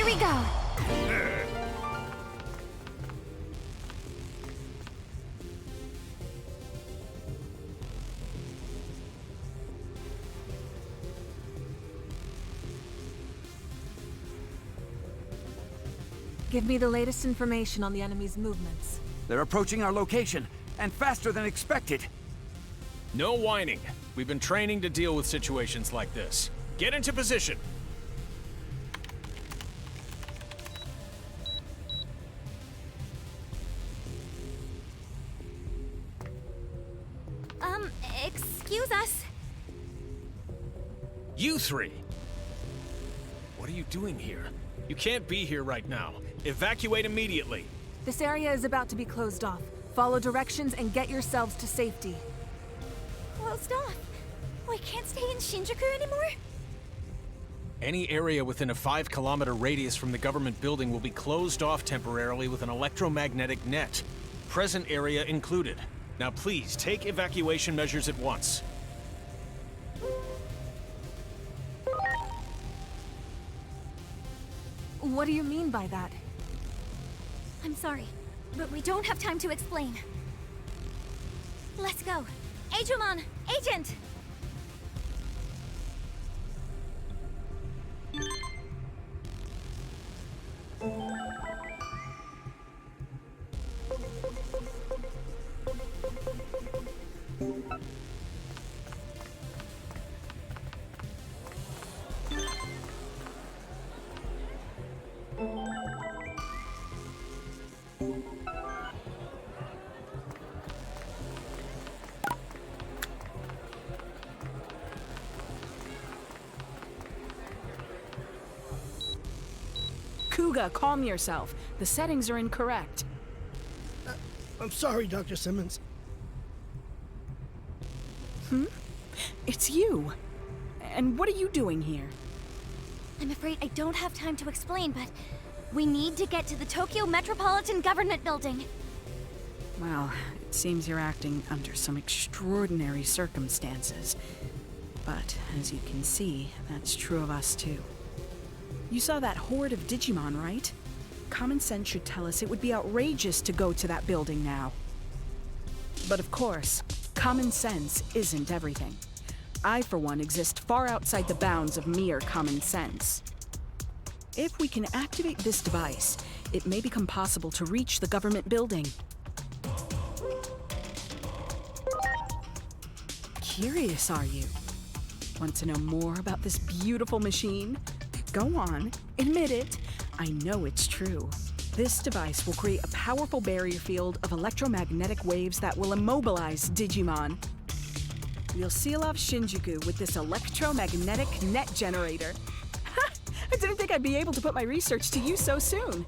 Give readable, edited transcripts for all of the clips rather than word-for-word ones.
Here we go. Give me the latest information on the enemy's movements. They're approaching our location, and faster than expected. No whining. We've been training to deal with situations like this. Get into position. Excuse us. You three! What are you doing here? You can't be here right now. Evacuate immediately. This area is about to be closed off. Follow directions and get yourselves to safety. Closed off? We can't stay in Shinjuku anymore? Any area within a 5-kilometer radius from the government building will be closed off temporarily with an electromagnetic net. Present area included. Now please, take evacuation measures at once. What do you mean by that? I'm sorry, but we don't have time to explain. Let's go. Digimon, agent! Kuga, calm yourself. The settings are incorrect. I'm sorry, Dr. Simmons. It's you. And what are you doing here? I'm afraid I don't have time to explain, but we need to get to the Tokyo Metropolitan Government Building. Well, it seems you're acting under some extraordinary circumstances. But, as you can see, that's true of us too. You saw that horde of Digimon, right? Common sense should tell us it would be outrageous to go to that building now. But of course, common sense isn't everything. I, for one, exist far outside the bounds of mere common sense. If we can activate this device, it may become possible to reach the government building. Curious, are you? Want to know more about this beautiful machine? Go on, admit it. I know it's true. This device will create a powerful barrier field of electromagnetic waves that will immobilize Digimon. We'll seal off Shinjuku with this electromagnetic net generator. Ha! I didn't think I'd be able to put my research to use so soon.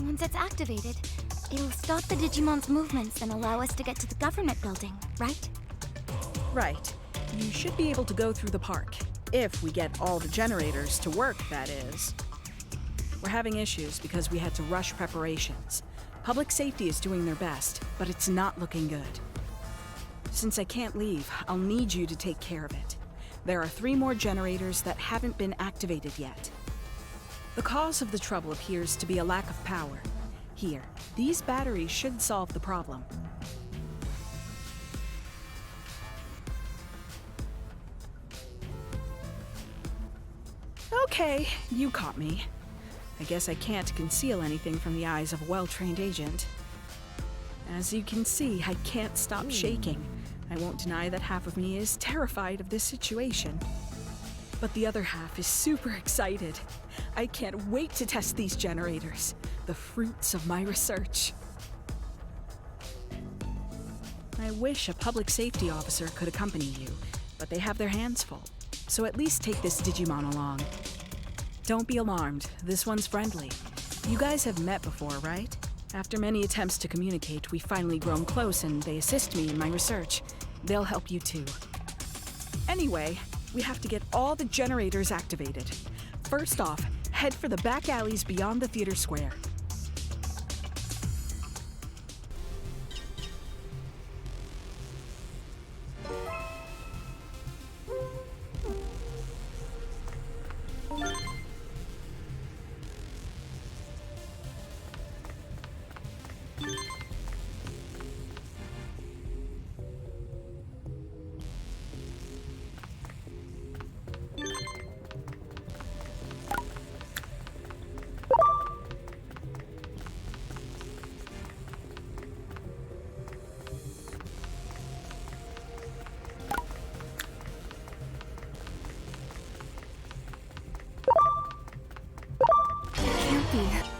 Once it's activated, it'll stop the Digimon's movements and allow us to get to the government building, right? Right. You should be able to go through the park. If we get all the generators to work, that is. We're having issues because we had to rush preparations. Public safety is doing their best, but it's not looking good. Since I can't leave, I'll need you to take care of it. There are 3 more generators that haven't been activated yet. The cause of the trouble appears to be a lack of power. Here, these batteries should solve the problem. Okay, you caught me. I guess I can't conceal anything from the eyes of a well-trained agent. As you can see, I can't stop shaking. I won't deny that half of me is terrified of this situation. But the other half is super excited. I can't wait to test these generators, the fruits of my research. I wish a public safety officer could accompany you, but they have their hands full. So at least take this Digimon along. Don't be alarmed, this one's friendly. You guys have met before, right? After many attempts to communicate, we've finally grown close and they assist me in my research. They'll help you too. Anyway, we have to get all the generators activated. First off, head for the back alleys beyond the theater square. lucky.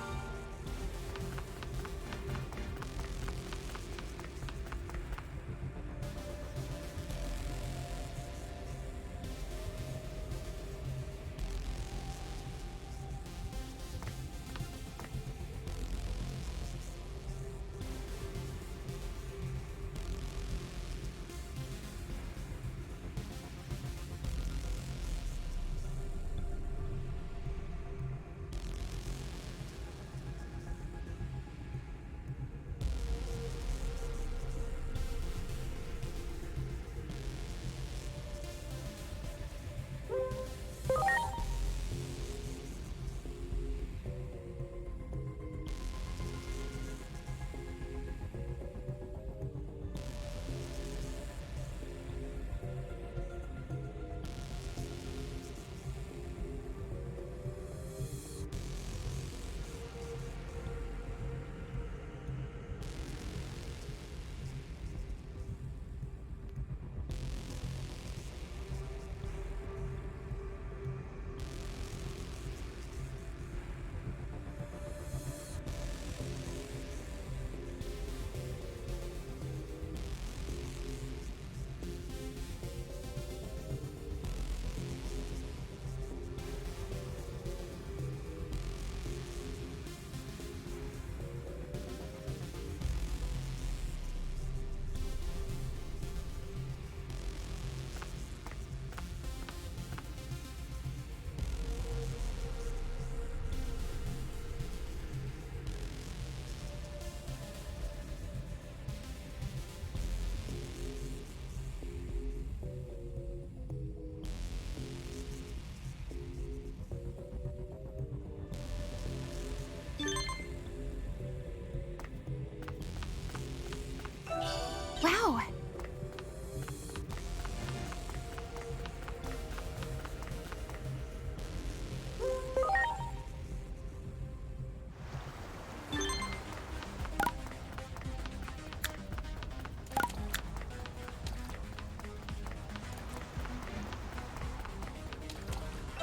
Wow!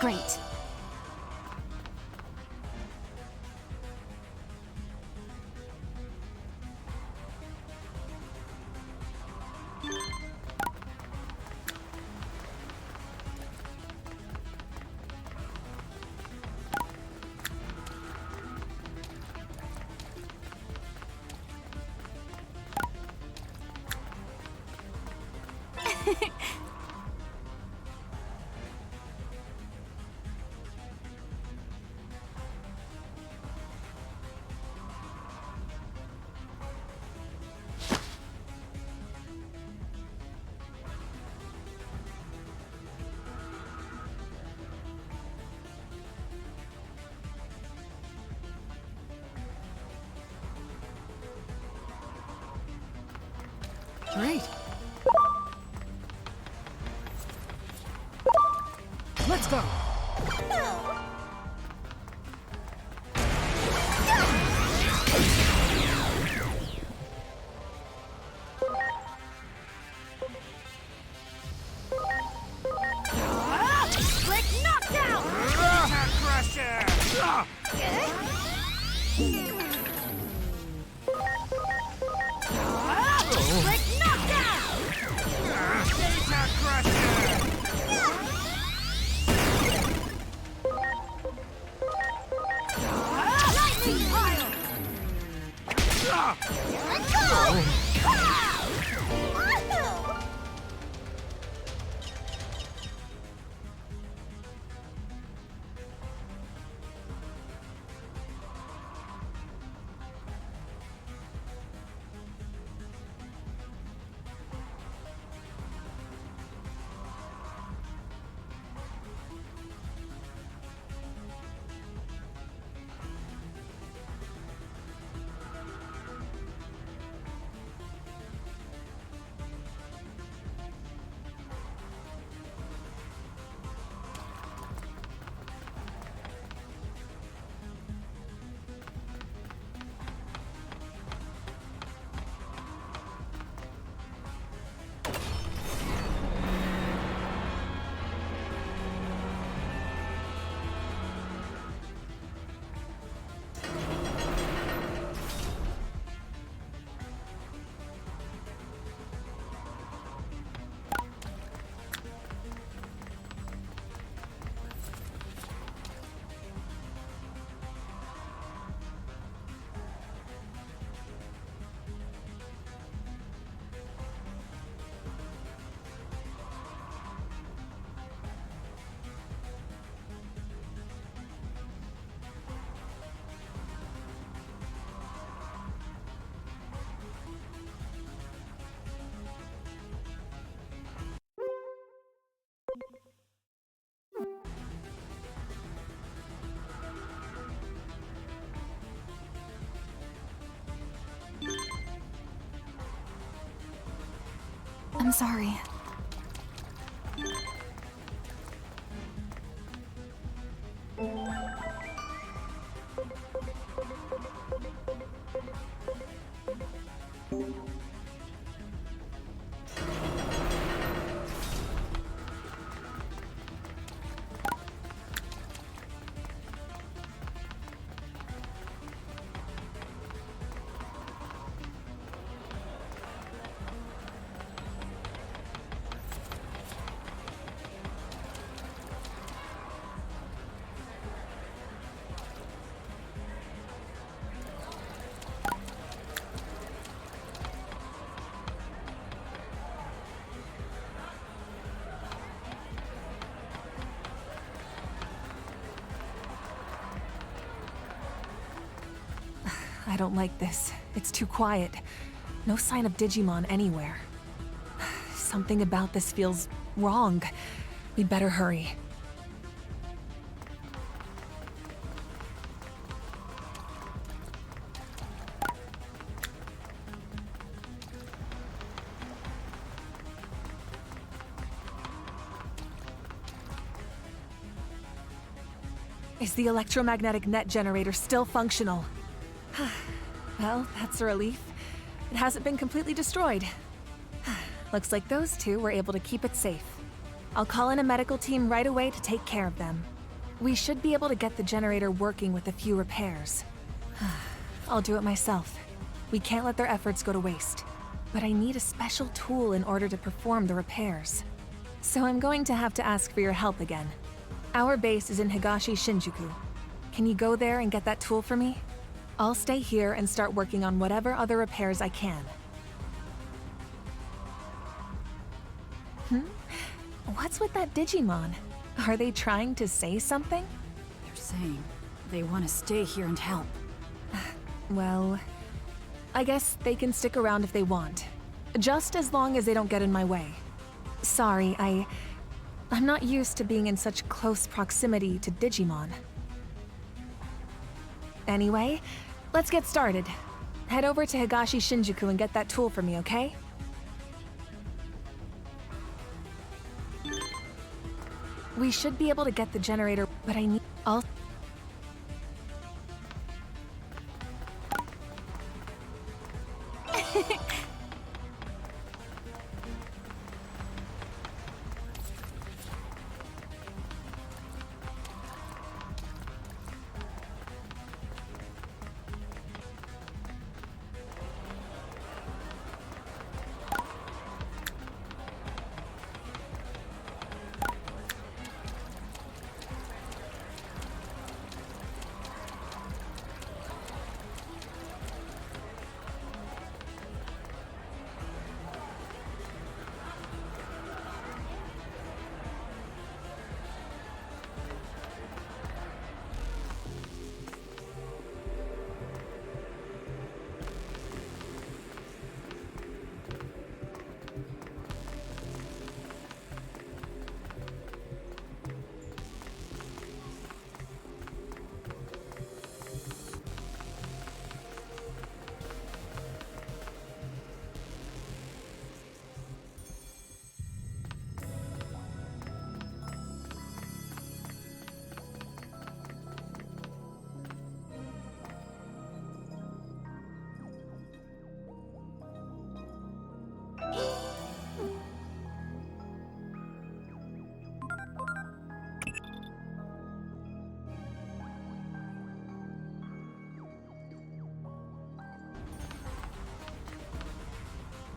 Great. Great. Let's go. Quick knockdown! Quick knockdown! Lightning pile! I'm sorry. I don't like this. It's too quiet. No sign of Digimon anywhere. Something about this feels wrong. We'd better hurry. Is the electromagnetic net generator still functional? Well, that's a relief. It hasn't been completely destroyed. Looks like those two were able to keep it safe. I'll call in a medical team right away to take care of them. We should be able to get the generator working with a few repairs. I'll do it myself. We can't let their efforts go to waste. But I need a special tool in order to perform the repairs. So I'm going to have to ask for your help again. Our base is in Higashi Shinjuku. Can you go there and get that tool for me? I'll stay here and start working on whatever other repairs I can. What's with that Digimon? Are they trying to say something? They're saying they want to stay here and help. Well, I guess they can stick around if they want. Just as long as they don't get in my way. Sorry, I'm not used to being in such close proximity to Digimon. Anyway, let's get started. Head over to Higashi Shinjuku and get that tool for me, okay? We should be able to get the generator, but I need...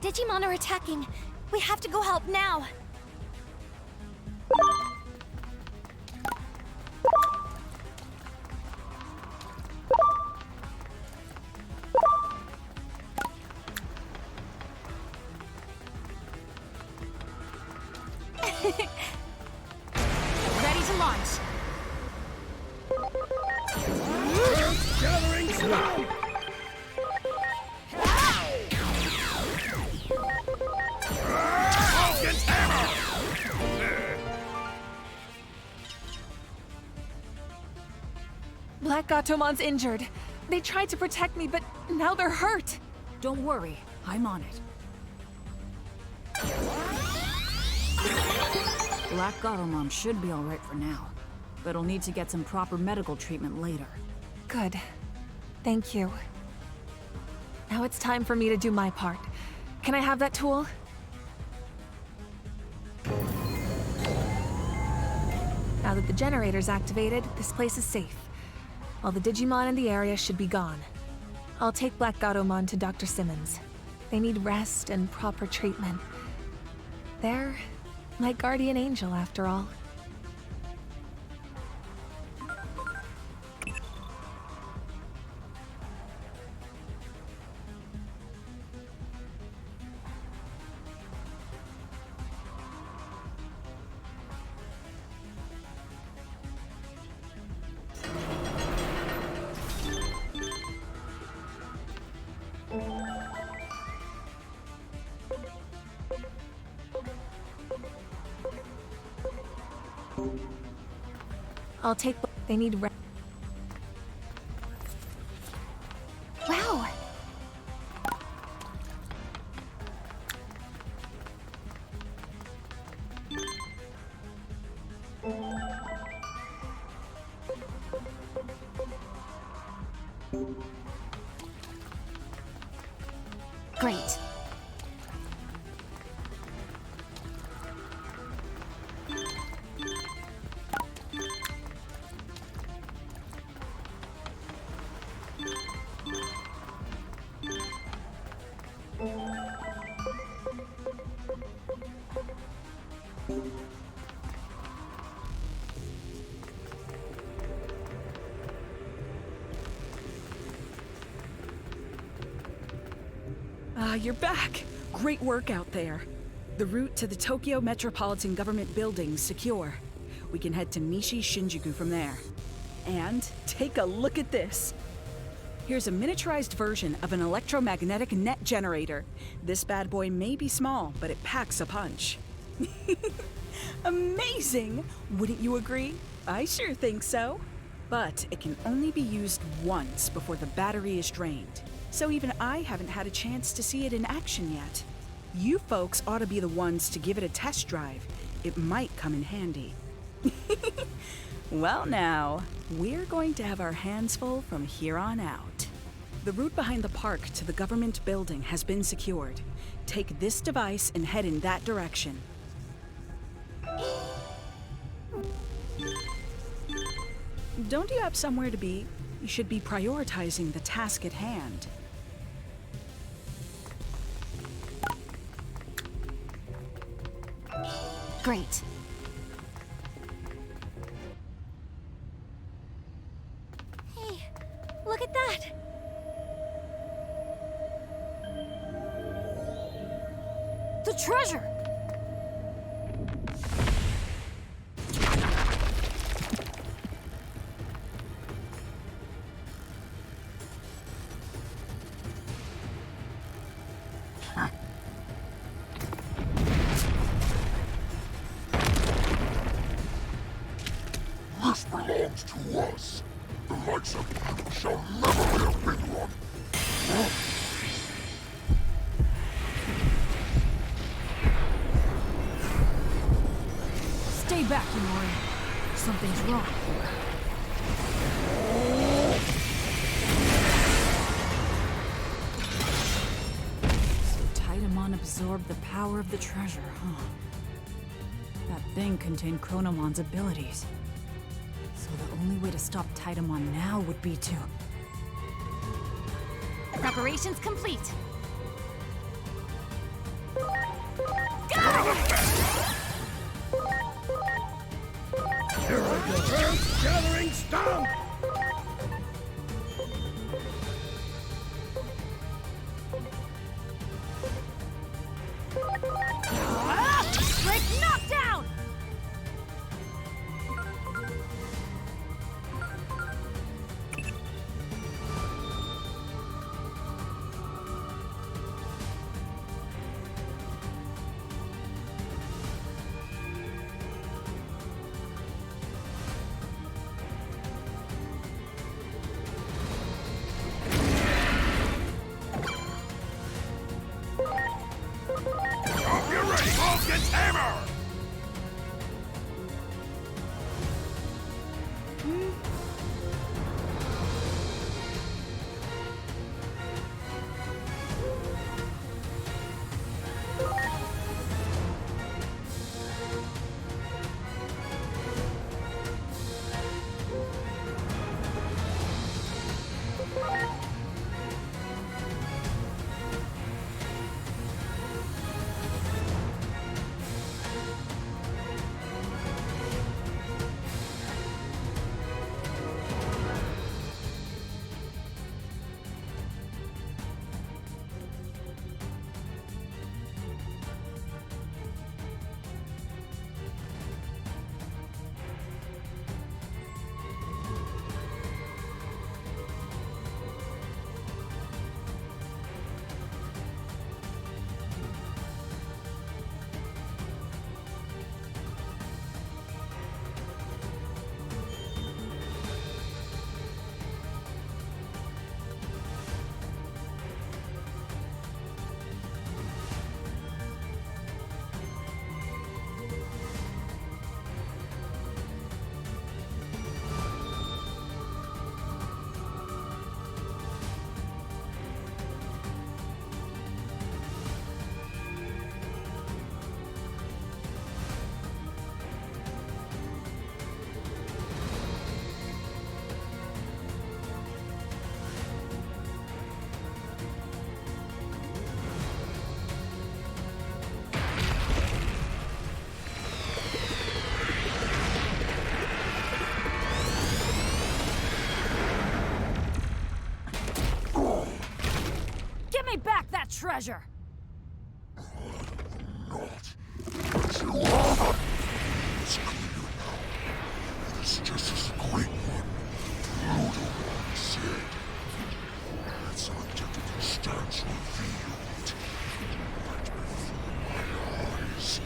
Digimon are attacking. We have to go help now. Ready to launch. Gathering smoke! Black Gatomon's injured. They tried to protect me, but now they're hurt. Don't worry, I'm on it. Black Garomon should be alright for now, but he'll need to get some proper medical treatment later. Good. Thank you. Now it's time for me to do my part. Can I have that tool? Now that the generator's activated, this place is safe. All the Digimon in the area should be gone. I'll take Black Garomon to Dr. Simmons. They need rest and proper treatment. They're my guardian angel, after all. I'll take. They need rest. Wow! Great. You're back! Great work out there. The route to the Tokyo Metropolitan Government Building's secure. We can head to Nishi Shinjuku from there. And take a look at this! Here's a miniaturized version of an electromagnetic net generator. This bad boy may be small, but it packs a punch. Amazing! Wouldn't you agree? I sure think so. But it can only be used once before the battery is drained. So even I haven't had a chance to see it in action yet. You folks ought to be the ones to give it a test drive. It might come in handy. Well now, we're going to have our hands full from here on out. The route behind the park to the government building has been secured. Take this device and head in that direction. Don't you have somewhere to be? You should be prioritizing the task at hand. Great. Hey, look at that! The treasure! This belongs to us. The likes of you shall never lay a finger on. Stay back, Yumori. Something's wrong. So Titamon absorbed the power of the treasure, huh? That thing contained Chronomon's abilities. So the only way to stop Titamon now would be to... Preparations complete. Earth gathering stomp! Quick knockdown! treasure! Not. But you are. It's clear now. It is just as the Great One, Venusmon, said. Its identity stands revealed. Right before my eyes.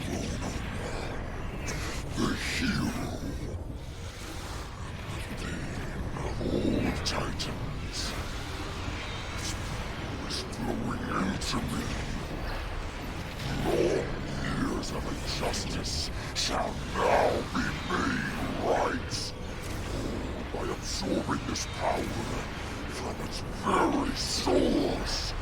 Venusmon, the hero. And the bane of all Titans. Its power is flowing into me. Long years of injustice shall now be made right. All by absorbing this power from its very source.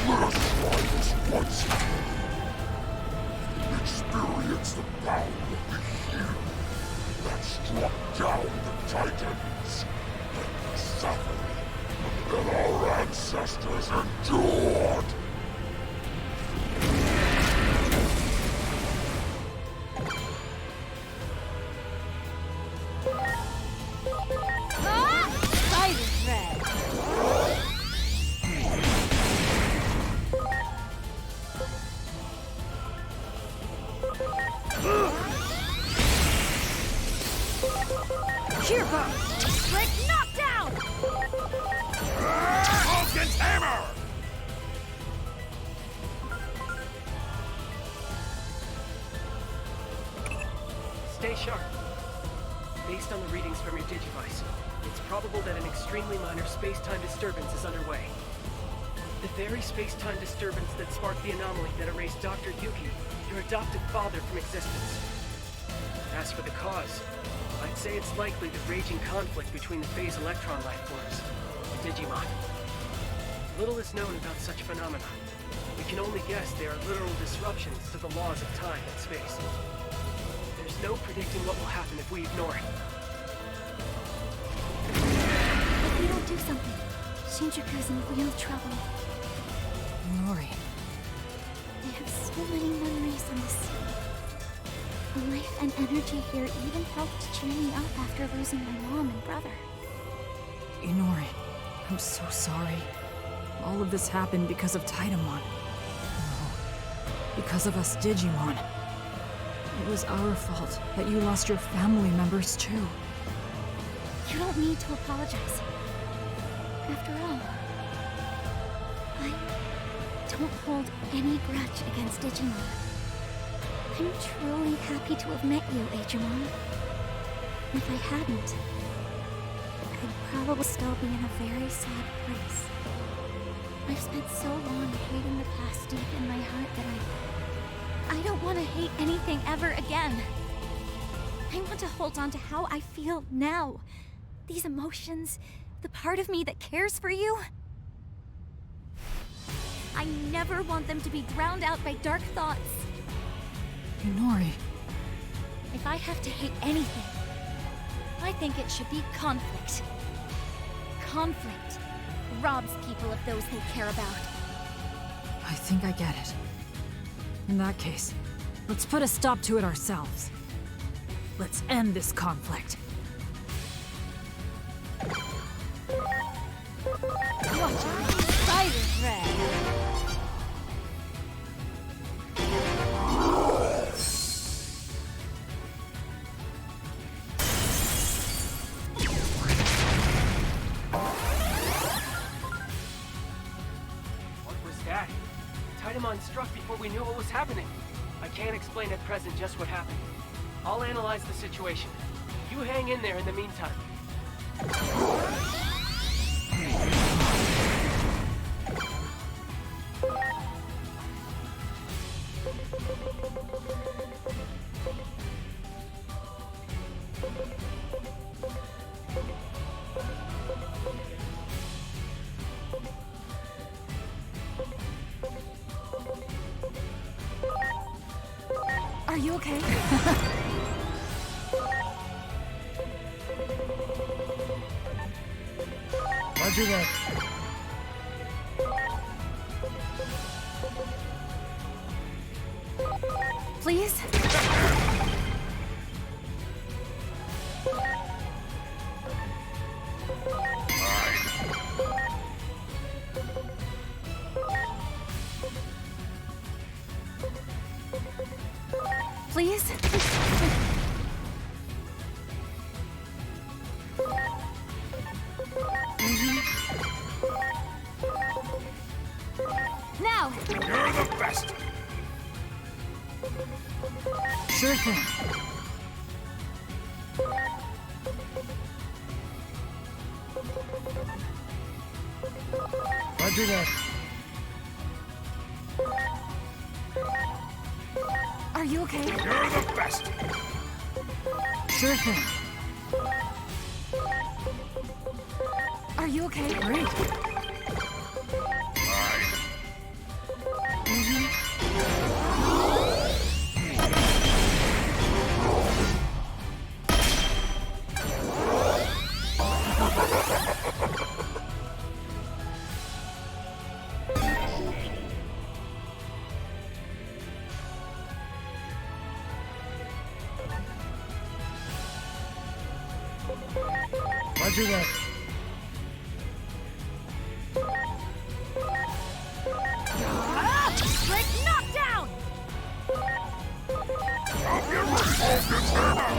Let us try this once again. Experience the power of the hero that struck down the Titans and the suffering that our ancestors endured. Strict knockdown! Vulcan's hammer! Stay sharp. Based on the readings from your Digivice, it's probable that an extremely minor space-time disturbance is underway. The very space-time disturbance that sparked the anomaly that erased Dr. Yuki, your adopted father, from existence. As for the cause, I'd say it's likely the raging conflict between the phase electron life forms, the Digimon. Little is known about such phenomena. We can only guess they are literal disruptions to the laws of time and space. There's no predicting what will happen if we ignore it. If we don't do something, Shinjuku's in real trouble. Nori. I have so many memories on this sea. The life and energy here even helped cheer me up after losing my mom and brother. Inori, I'm so sorry. All of this happened because of Titamon. No, because of us Digimon. It was our fault that you lost your family members too. You don't need to apologize. After all, I don't hold any grudge against Digimon. I'm truly happy to have met you, Agumon. If I hadn't, I'd probably still be in a very sad place. I've spent so long hating the past deep in my heart that I don't want to hate anything ever again. I want to hold on to how I feel now. These emotions, the part of me that cares for you. I never want them to be drowned out by dark thoughts. Inori. If I have to hate anything, I think it should be conflict. Conflict robs people of those they care about. I think I get it. In that case, let's put a stop to it ourselves. Let's end this conflict. Watch out! Spider thread! Titamon struck before we knew what was happening. I can't explain at present just what happened. I'll analyze the situation. You hang in there in the meantime. Are you okay? Roger that. Please? Please? Now! You're the best. Sure thing. Roger that. Are you okay? You're the best. Sure thing. Are you okay? Great. Roger that. Strict knockdown! I'll get Focus hammer!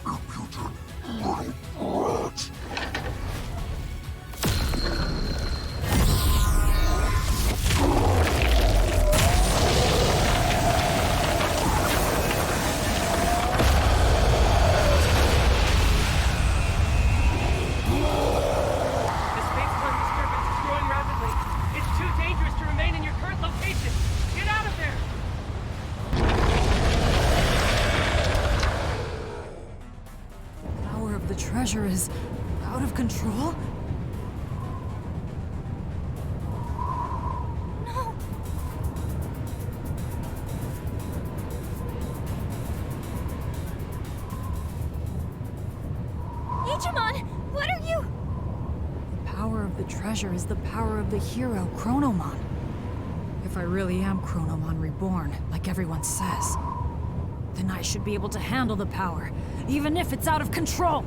Reputed little brat. The space-time disturbance is growing rapidly. It's too dangerous to remain in your current location. Get out of there! The power of the treasure is out of control? No! Digimon, what are you? The power of the treasure is the power of the hero, Chronomon. If I really am Chronomon reborn, like everyone says, then I should be able to handle the power, even if it's out of control!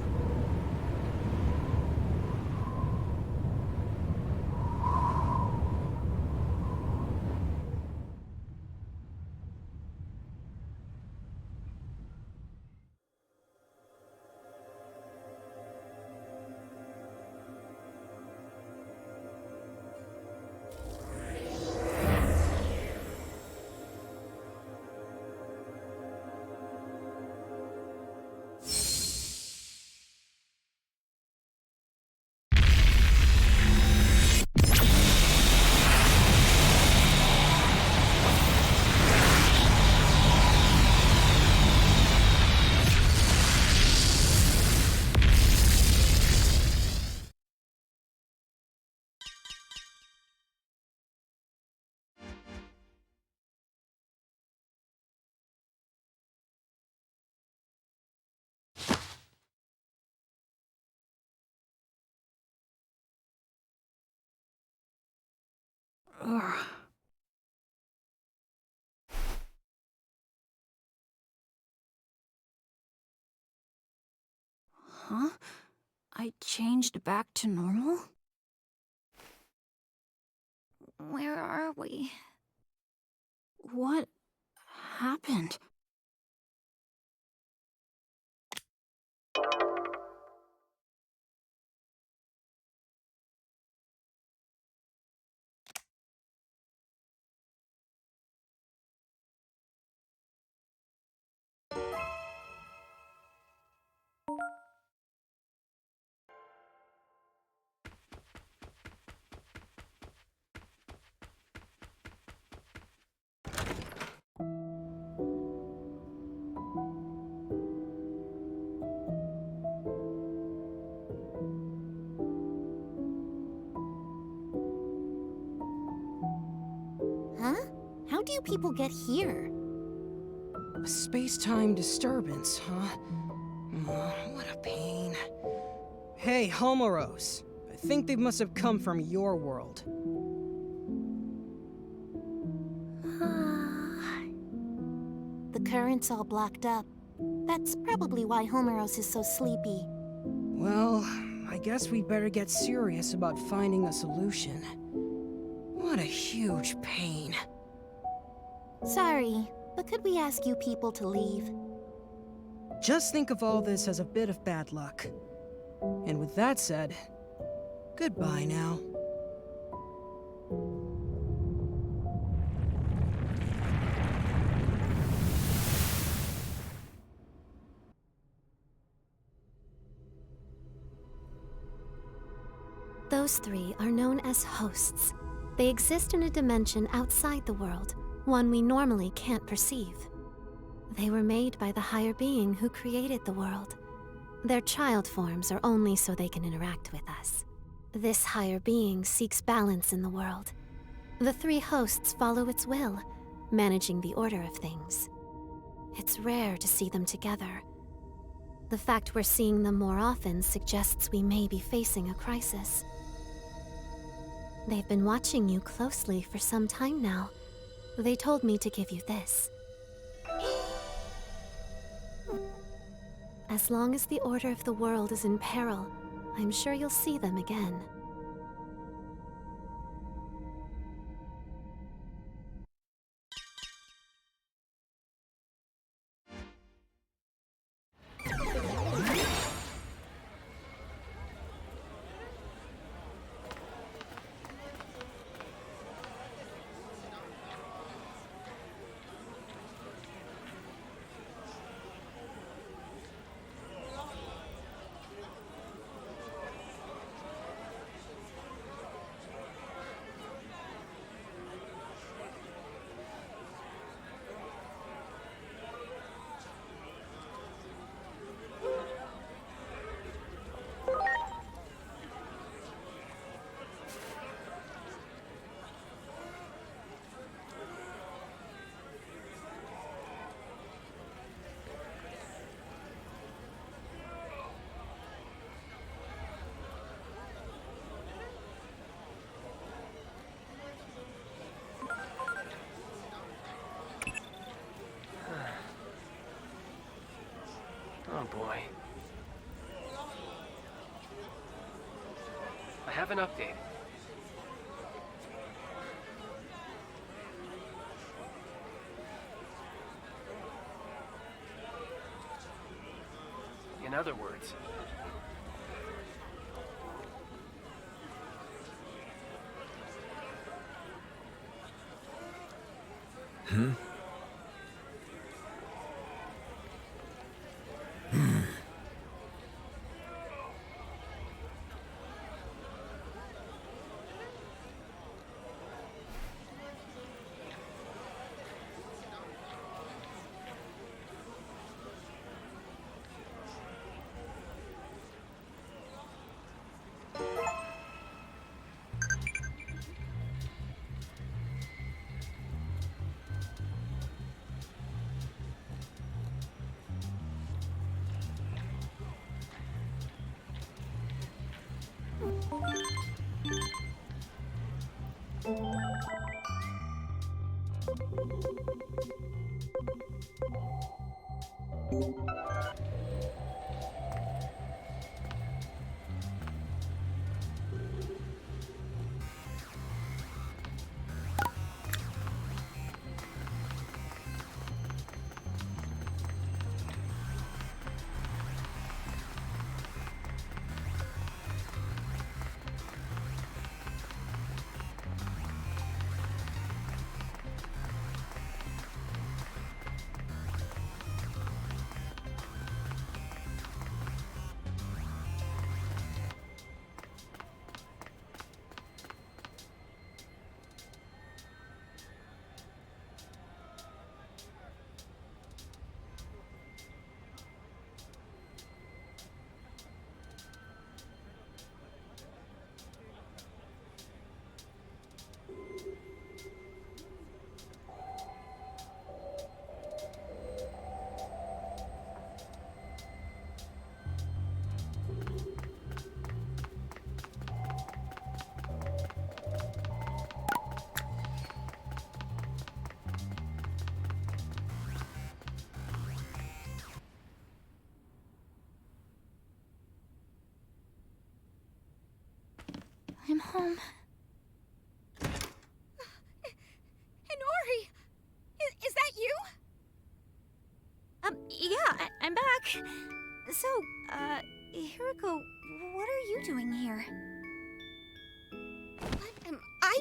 Ugh. Huh? I changed back to normal? Where are we? What happened? Huh? How do you people get here? A space-time disturbance, huh? Oh, what a pain. Hey, Homoros. I think they must have come from your world. The current's all blocked up. That's probably why Homeros is so sleepy. Well, I guess we better get serious about finding a solution. What a huge pain. Sorry, but could we ask you people to leave? Just think of all this as a bit of bad luck. And with that said, goodbye now. Those three are known as hosts. They exist in a dimension outside the world, one we normally can't perceive. They were made by the higher being who created the world. Their child forms are only so they can interact with us. This higher being seeks balance in the world. The three hosts follow its will, managing the order of things. It's rare to see them together. The fact we're seeing them more often suggests we may be facing a crisis. They've been watching you closely for some time now. They told me to give you this. As long as the order of the world is in peril, I'm sure you'll see them again. Oh boy. I have an update. In other words, home. Inori! Is that you? Yeah, I'm back. So, Hiroko, what are you doing here? What am I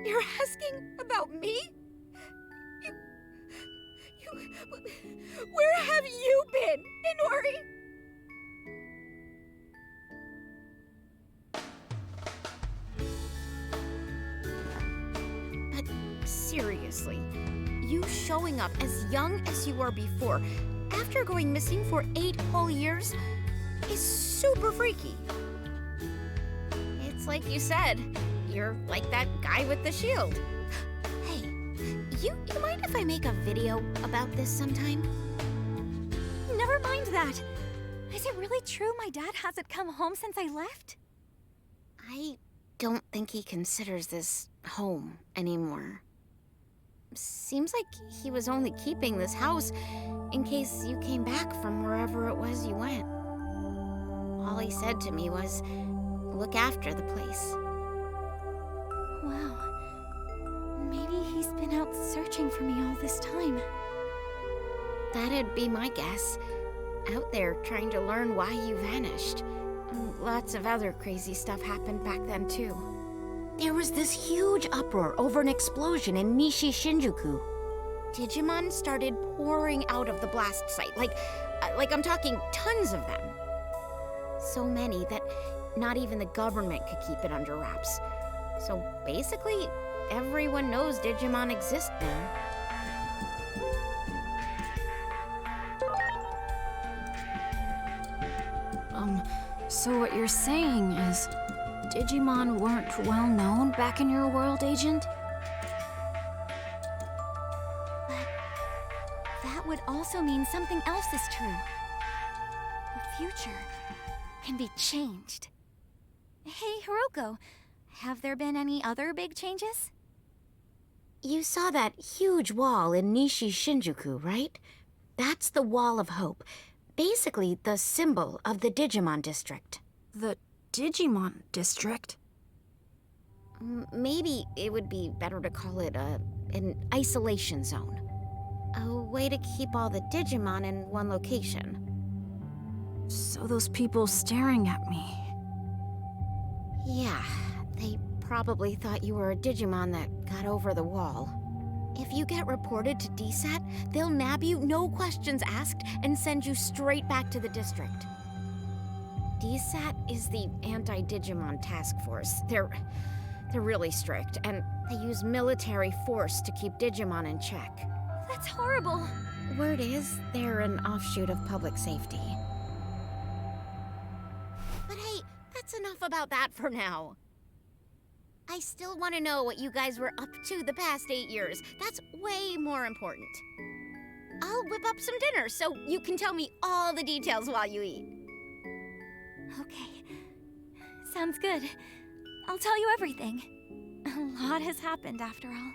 You're asking about me? Where have you been, Inori? But seriously, you showing up as young as you were before, after going missing for 8 whole years, is super freaky. It's like you said, you're like that guy with the shield. Hey, you mind if I make a video about this sometime? Never mind that. Is it really true my dad hasn't come home since I left? I don't think he considers this home anymore. Seems like he was only keeping this house in case you came back from wherever it was you went. All he said to me was, look after the place. Wow. Maybe he's been out searching for me all this time. That'd be my guess. Out there trying to learn why you vanished. Lots of other crazy stuff happened back then, too. There was this huge uproar over an explosion in Nishi Shinjuku. Digimon started pouring out of the blast site, like I'm talking tons of them. So many that not even the government could keep it under wraps. So basically, everyone knows Digimon exist now. So what you're saying is Digimon weren't well known back in your world, Agent? But that would also mean something else is true. The future can be changed. Hey, Hiroko, have there been any other big changes? You saw that huge wall in Nishi Shinjuku, right? That's the Wall of Hope. Basically, the symbol of the Digimon district. The Digimon district? Maybe it would be better to call it an isolation zone. A way to keep all the Digimon in one location. So those people staring at me... Yeah, they probably thought you were a Digimon that got over the wall. If you get reported to DSAT, they'll nab you, no questions asked, and send you straight back to the district. DSAT is the anti-Digimon task force. They're really strict, and they use military force to keep Digimon in check. That's horrible. Word is, they're an offshoot of public safety. But hey, that's enough about that for now. I still want to know what you guys were up to the past 8 years. That's way more important. I'll whip up some dinner so you can tell me all the details while you eat. Okay. Sounds good. I'll tell you everything. A lot has happened after all.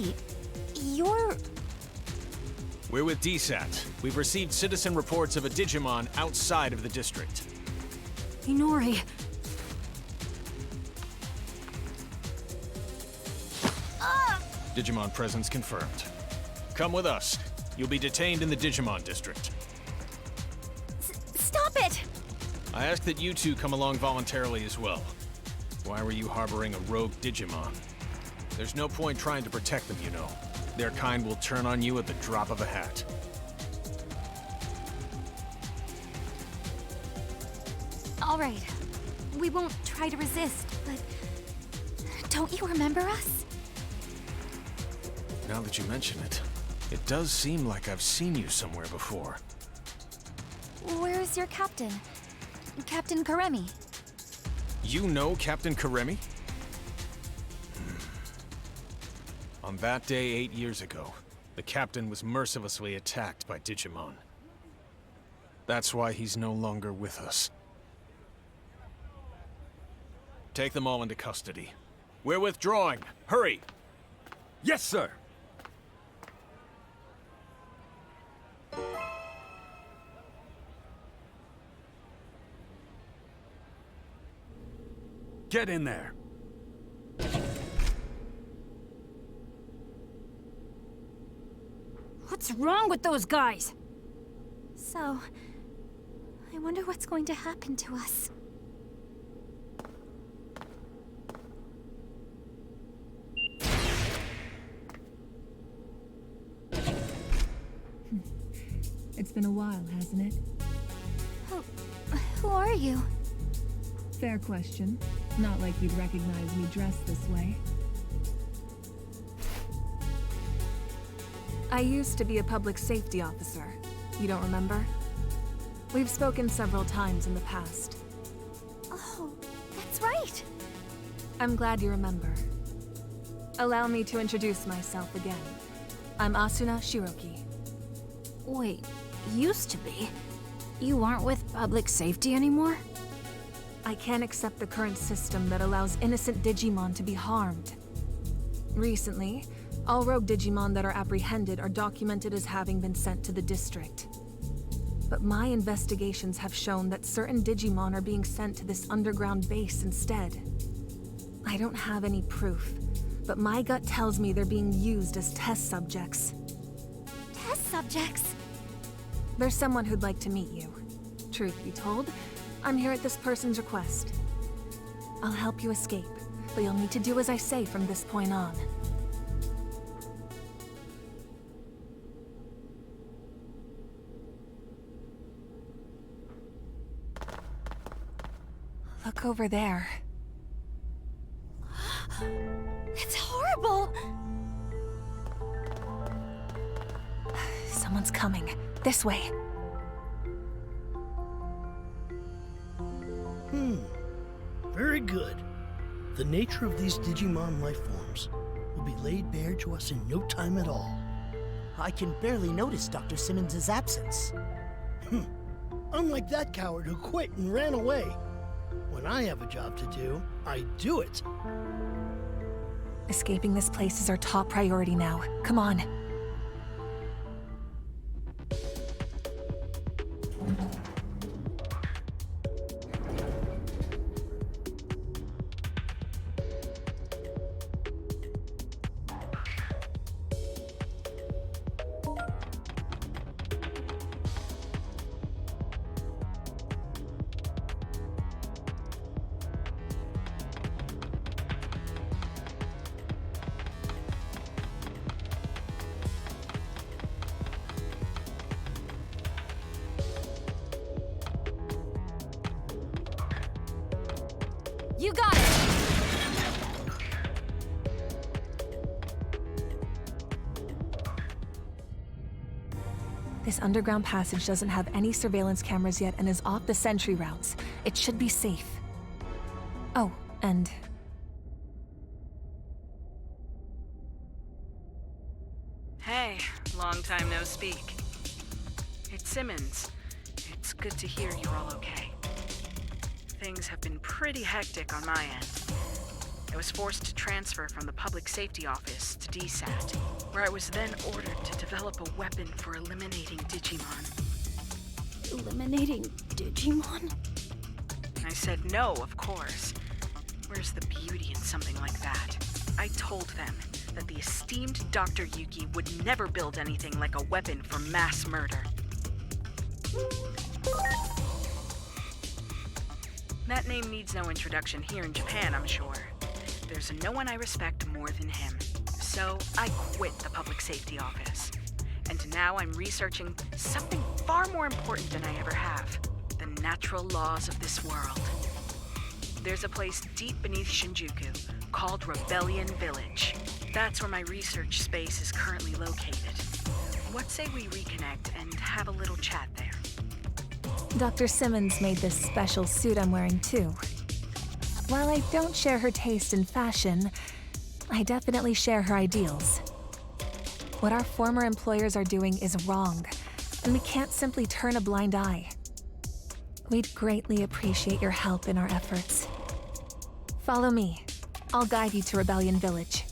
Wait, you're... We're with DSAT. We've received citizen reports of a Digimon outside of the district. Inori. Digimon presence confirmed. Come with us. You'll be detained in the Digimon district. Stop it! I ask that you two come along voluntarily as well. Why were you harboring a rogue Digimon? There's no point trying to protect them, you know. Their kind will turn on you at the drop of a hat. All right. We won't try to resist, but... Don't you remember us? Now that you mention it, it does seem like I've seen you somewhere before. Where's your captain? Captain Karemi. You know Captain Karemi? On that day 8 years ago, the captain was mercilessly attacked by Digimon. That's why he's no longer with us. Take them all into custody. We're withdrawing. Hurry! Yes, sir! Get in there. What's wrong with those guys? So... I wonder what's going to happen to us. It's been a while, hasn't it? Who are you? Fair question. Not like you'd recognize me dressed this way. I used to be a public safety officer. You don't remember? We've spoken several times in the past. Oh, that's right. I'm glad you remember. Allow me to introduce myself again. I'm Asuna Shiroki. Wait, used to be? You aren't with public safety anymore? I can't accept the current system that allows innocent Digimon to be harmed. Recently, all rogue Digimon that are apprehended are documented as having been sent to the district. But my investigations have shown that certain Digimon are being sent to this underground base instead. I don't have any proof, but my gut tells me they're being used as test subjects. Test subjects? There's someone who'd like to meet you. Truth be told, I'm here at this person's request. I'll help you escape, but you'll need to do as I say from this point on. Look over there. It's horrible! Someone's coming. This way. Very good. The nature of these Digimon life forms will be laid bare to us in no time at all. I can barely notice Dr. Simmons' absence. Unlike that coward who quit and ran away. When I have a job to do, I do it. Escaping this place is our top priority now. Come on. You got it! This underground passage doesn't have any surveillance cameras yet and is off the sentry routes. It should be safe. Oh, and... Hey, long time no speak. It's Simmons. It's good to hear you're all okay. Things have been pretty hectic on my end. I was forced to transfer from the Public Safety Office to DSAT, where I was then ordered to develop a weapon for eliminating Digimon. Eliminating Digimon? I said no, of course. Where's the beauty in something like that? I told them that the esteemed Dr. Yuki would never build anything like a weapon for mass murder. That name needs no introduction here in Japan, I'm sure. There's no one I respect more than him. So I quit the Public Safety Office. And now I'm researching something far more important than I ever have. The natural laws of this world. There's a place deep beneath Shinjuku called Rebellion Village. That's where my research space is currently located. What say we reconnect and have a little chat there? Dr. Simmons made this special suit I'm wearing too. While I don't share her taste in fashion, I definitely share her ideals. What our former employers are doing is wrong, and we can't simply turn a blind eye. We'd greatly appreciate your help in our efforts. Follow me. I'll guide you to Rebellion Village.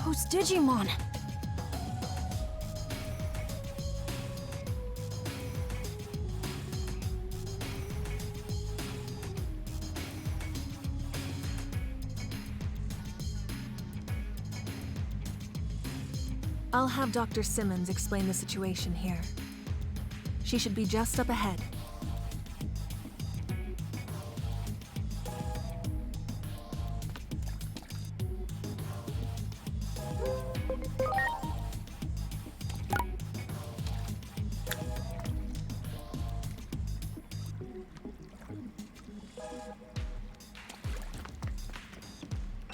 Those Digimon! I'll have Dr. Simmons explain the situation here. She should be just up ahead.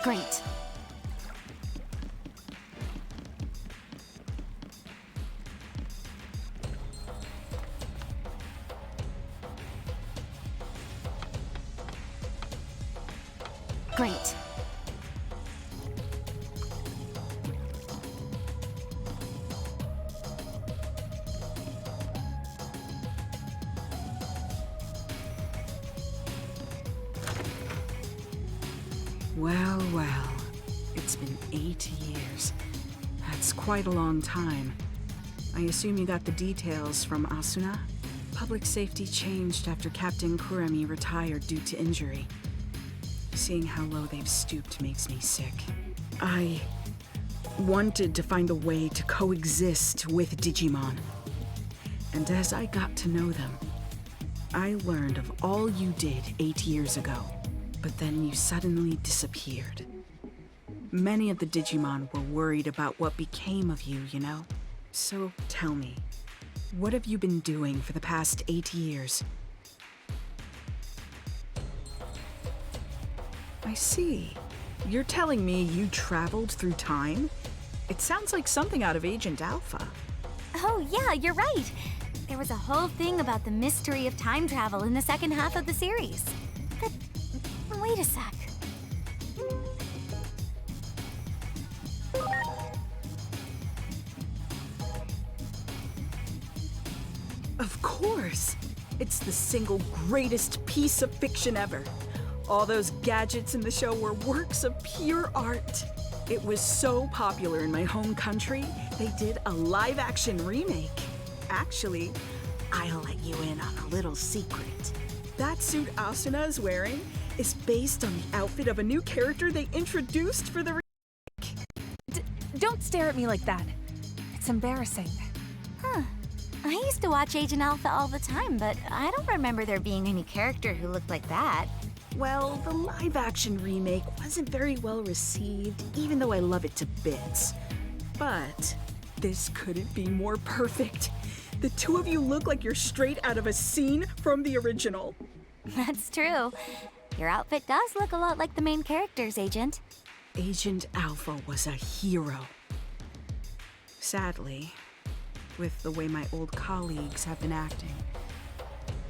Great. Great. Well, well. It's been 8 years. That's quite a long time. I assume you got the details from Asuna? Public safety changed after Captain Kuremi retired due to injury. Seeing how low they've stooped makes me sick. I wanted to find a way to coexist with Digimon. And as I got to know them, I learned of all you did 8 years ago. But then you suddenly disappeared. Many of the Digimon were worried about what became of you, you know? So tell me, what have you been doing for the past 8 years? I see. You're telling me you traveled through time? It sounds like something out of Agent Alpha. Oh yeah, you're right. There was a whole thing about the mystery of time travel in the second half of the series. But wait a sec. Of course! It's the single greatest piece of fiction ever. All those gadgets in the show were works of pure art. It was so popular in my home country, they did a live-action remake. Actually, I'll let you in on a little secret. that suit Asuna is wearing is based on the outfit of a new character they introduced for the Don't stare at me like that. It's embarrassing. Huh. I used to watch Agent Alpha all the time, but I don't remember there being any character who looked like that. Well, the live-action remake wasn't very well received, even though I love it to bits. But this couldn't be more perfect. The two of you look like you're straight out of a scene from the original. That's true. Your outfit does look a lot like the main characters, Agent. Agent Alpha was a hero. Sadly, with the way my old colleagues have been acting,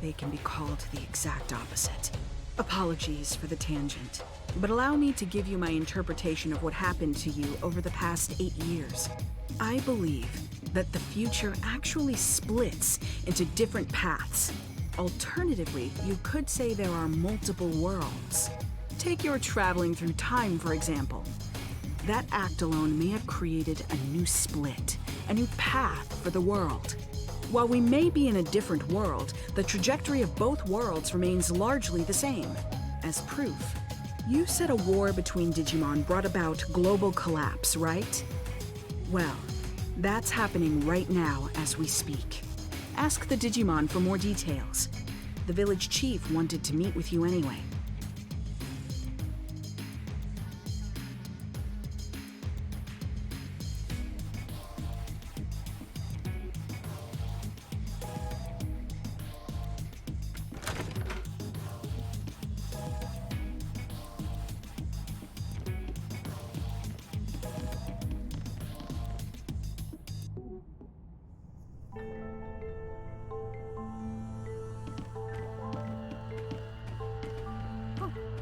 they can be called the exact opposite. Apologies for the tangent, but allow me to give you my interpretation of what happened to you over the past 8 years. I believe that the future actually splits into different paths. Alternatively, you could say there are multiple worlds. Take your traveling through time, for example. That act alone may have created a new split, a new path for the world. While we may be in a different world, the trajectory of both worlds remains largely the same. As proof, you said a war between Digimon brought about global collapse, right? Well, that's happening right now as we speak. Ask the Digimon for more details. The village chief wanted to meet with you anyway.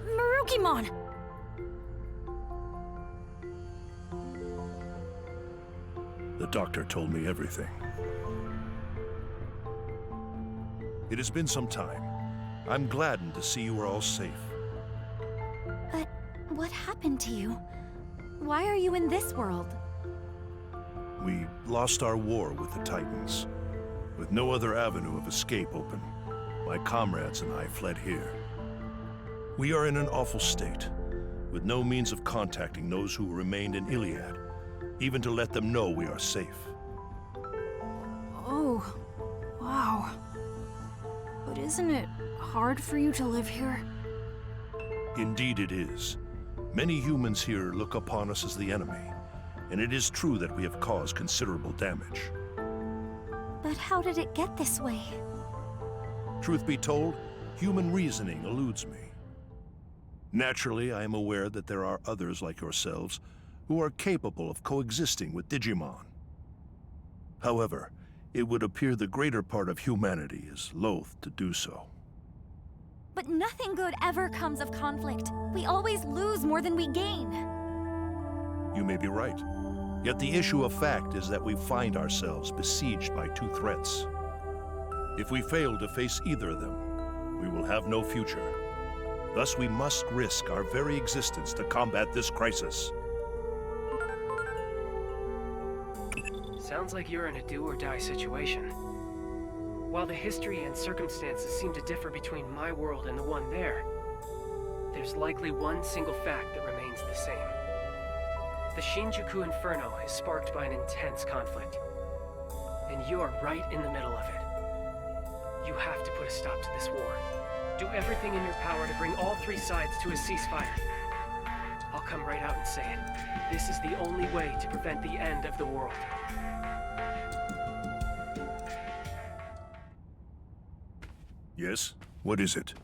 Marukimon! The doctor told me everything. It has been some time. I'm gladdened to see you are all safe. But what happened to you? Why are you in this world? We lost our war with the Titans. With no other avenue of escape open, my comrades and I fled here. We are in an awful state, with no means of contacting those who remained in Iliad, even to let them know we are safe. Oh, wow. But isn't it hard for you to live here? Indeed it is. Many humans here look upon us as the enemy, and it is true that we have caused considerable damage. But how did it get this way? Truth be told, human reasoning eludes me. Naturally, I am aware that there are others like yourselves who are capable of coexisting with Digimon. However, it would appear the greater part of humanity is loath to do so. But nothing good ever comes of conflict. We always lose more than we gain. You may be right. Yet the issue of fact is that we find ourselves besieged by two threats. If we fail to face either of them, we will have no future. Thus, we must risk our very existence to combat this crisis. Sounds like you're in a do-or-die situation. While the history and circumstances seem to differ between my world and the one there, there's likely one single fact that remains the same. The Shinjuku Inferno is sparked by an intense conflict, and you're right in the middle of it. You have to put a stop to this war. Do everything in your power to bring all three sides to a ceasefire. I'll come right out and say it. This is the only way to prevent the end of the world. Yes? What is it?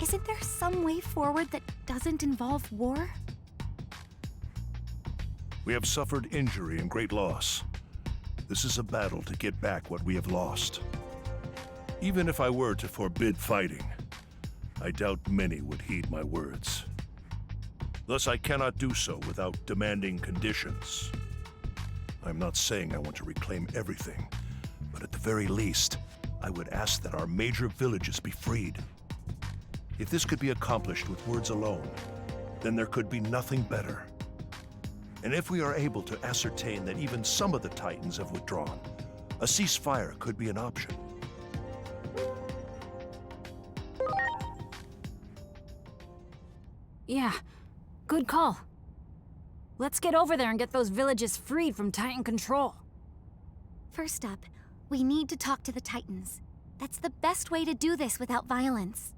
Isn't there some way forward that doesn't involve war? We have suffered injury and great loss. This is a battle to get back what we have lost. Even if I were to forbid fighting, I doubt many would heed my words. Thus, I cannot do so without demanding conditions. I'm not saying I want to reclaim everything, but at the very least, I would ask that our major villages be freed. If this could be accomplished with words alone, then there could be nothing better. And if we are able to ascertain that even some of the Titans have withdrawn, a ceasefire could be an option. Yeah, good call. Let's get over there and get those villages freed from Titan control. First up, we need to talk to the Titans. That's the best way to do this without violence.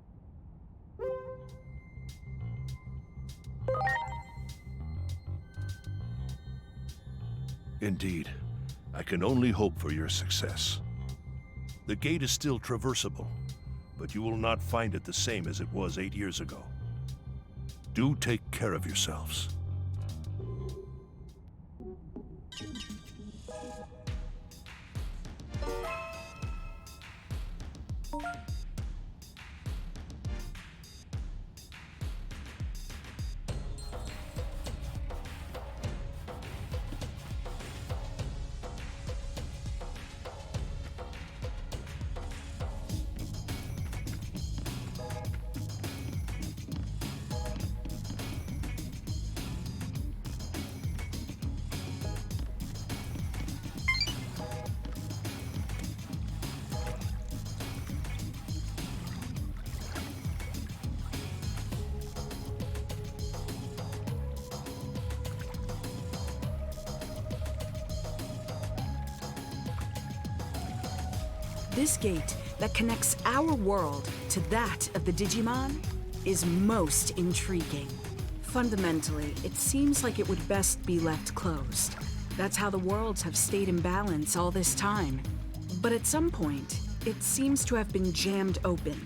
Indeed. I can only hope for your success. The gate is still traversable, but you will not find it the same as it was 8 years ago. Do take care of yourselves. This gate that connects our world to that of the Digimon is most intriguing. Fundamentally, it seems like it would best be left closed. That's how the worlds have stayed in balance all this time. But at some point, it seems to have been jammed open.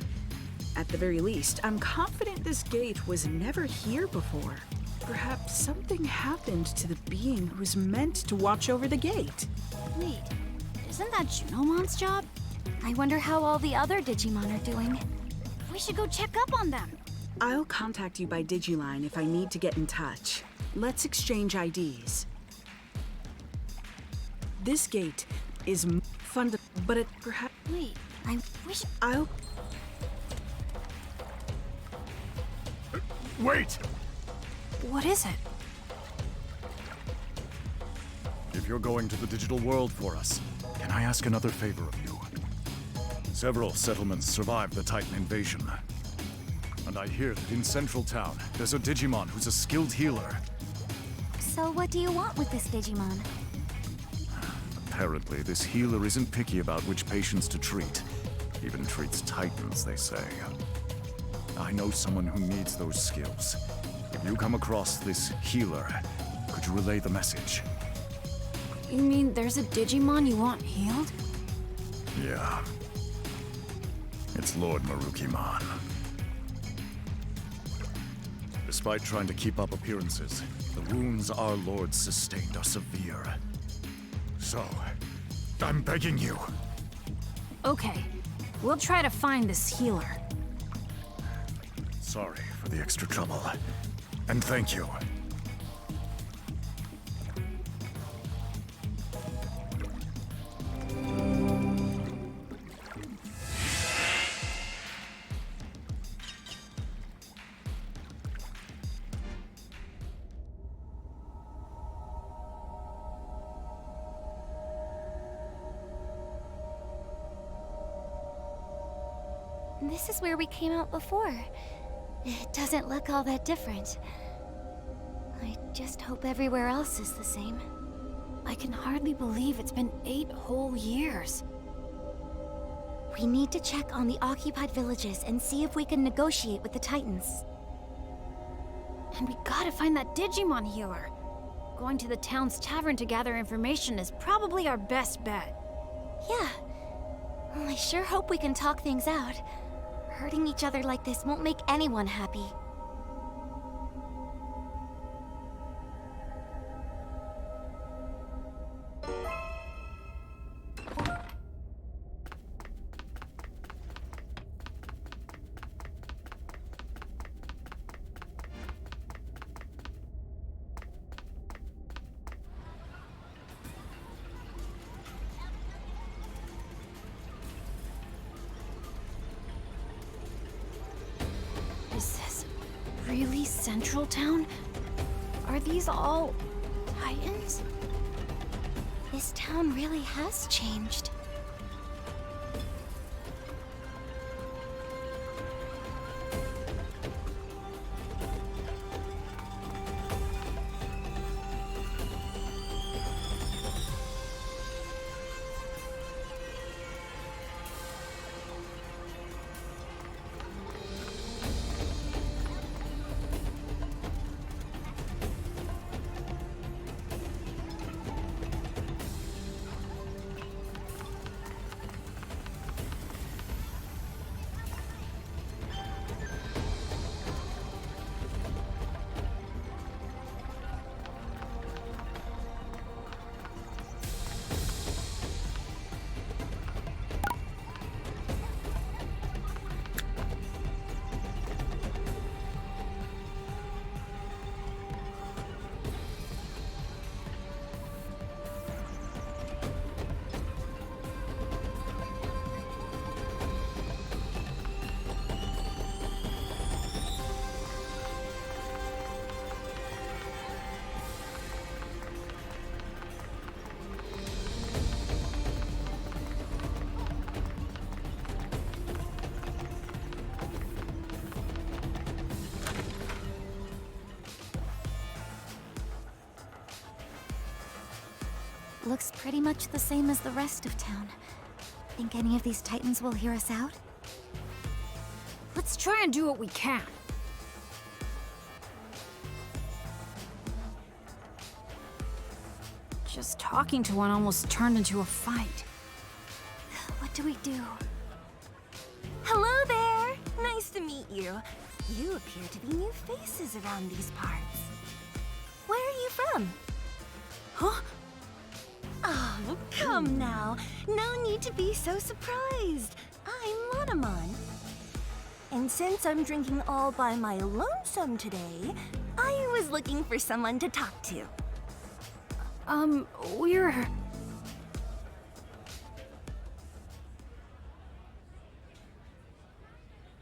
At the very least, I'm confident this gate was never here before. Perhaps something happened to the being who was meant to watch over the gate. Wait, isn't that Junomon's job? I wonder how all the other Digimon are doing. We should go check up on them. I'll contact you by Digiline if I need to get in touch. Let's exchange IDs. This gate is but it perhaps... Wait, I wish... I'll... Wait! What is it? If you're going to the digital world for us, can I ask another favor of you? Several settlements survived the Titan invasion. And I hear that in Central Town, there's a Digimon who's a skilled healer. So what do you want with this Digimon? Apparently, this healer isn't picky about which patients to treat. Even treats Titans, they say. I know someone who needs those skills. If you come across this healer, could you relay the message? You mean there's a Digimon you want healed? Yeah. It's Lord Marukimon. Despite trying to keep up appearances, the wounds our lord sustained are severe. So, I'm begging you. Okay, we'll try to find this healer. Sorry for the extra trouble. And thank you. This is where we came out before. It doesn't look all that different. I just hope everywhere else is the same. I can hardly believe it's been 8 whole years. We need to check on the occupied villages and see if we can negotiate with the Titans. And we gotta find that Digimon healer. Going to the town's tavern to gather information is probably our best bet. Yeah. Well, I sure hope we can talk things out. Hurting each other like this won't make anyone happy. really Central Town? Are these all Titans? This town really has changed. Looks pretty much the same as the rest of town. Think any of these Titans will hear us out? Let's try and do what we can. Just talking to one almost turned into a fight. What do we do? Hello there! Nice to meet you. You appear to be new faces around these parts. Where are you from? Huh? Oh, come now. No need to be so surprised. I'm Venusmon. And since I'm drinking all by my lonesome today, I was looking for someone to talk to. We're...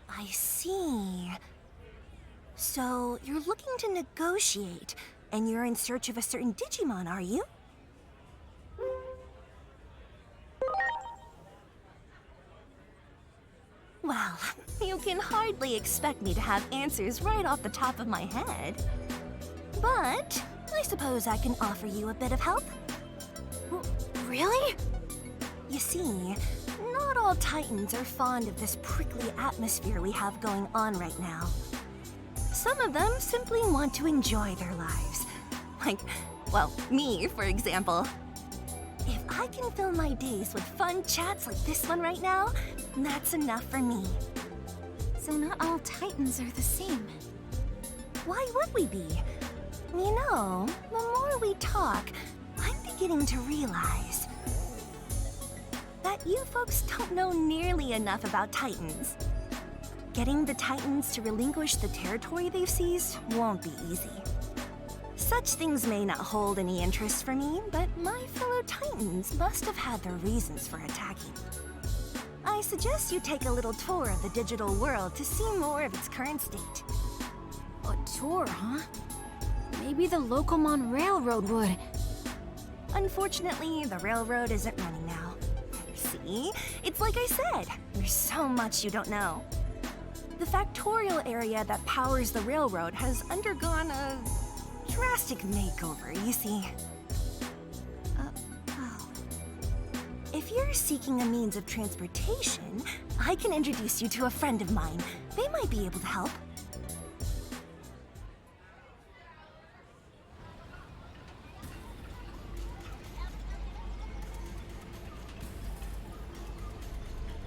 I see. So, you're looking to negotiate, and you're in search of a certain Digimon, are you? Well, you can hardly expect me to have answers right off the top of my head. But I suppose I can offer you a bit of help. Really? You see, not all Titans are fond of this prickly atmosphere we have going on right now. Some of them simply want to enjoy their lives. Like, well, me, for example. If I can fill my days with fun chats like this one right now, that's enough for me. So not all Titans are the same. Why would we be? You know, the more we talk, I'm beginning to realize that you folks don't know nearly enough about Titans. Getting the Titans to relinquish the territory they've seized won't be easy. Such things may not hold any interest for me, but my fellow Titans must have had their reasons for attacking. I suggest you take a little tour of the digital world to see more of its current state. A tour, huh? Maybe the Locomon Railroad would. Unfortunately, the railroad isn't running now. See? It's like I said, there's so much you don't know. The factorial area that powers the railroad has undergone a drastic makeover, you see. Oh. If you're seeking a means of transportation, I can introduce you to a friend of mine. They might be able to help.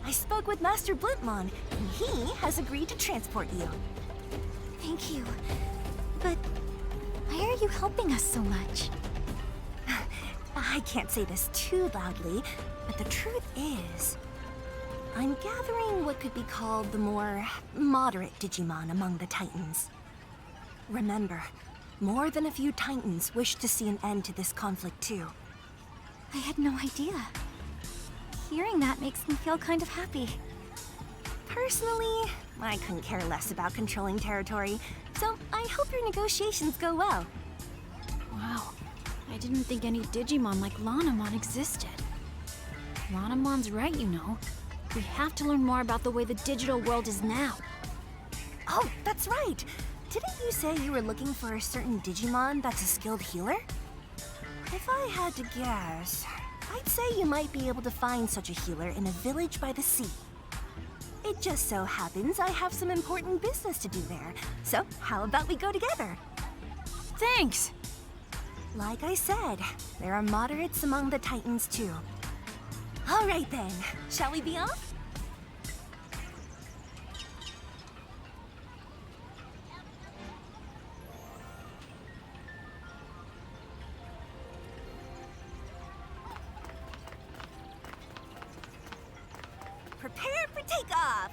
I spoke with Master Blipmon, and he has agreed to transport you. Thank you. But why are you helping us so much? I can't say this too loudly, but the truth is, I'm gathering what could be called the more moderate Digimon among the Titans. Remember, more than a few Titans wish to see an end to this conflict too. I had no idea. Hearing that makes me feel kind of happy. Personally, I couldn't care less about controlling territory, so I hope your negotiations go well. Wow. I didn't think any Digimon like Lanamon existed. Lanamon's right, you know. We have to learn more about the way the digital world is now. Oh, that's right! Didn't you say you were looking for a certain Digimon that's a skilled healer? If I had to guess, I'd say you might be able to find such a healer in a village by the sea. It just so happens I have some important business to do there, so how about we go together? Thanks! Like I said, there are moderates among the Titans too. All right then, shall we be off? Prepare for takeoff!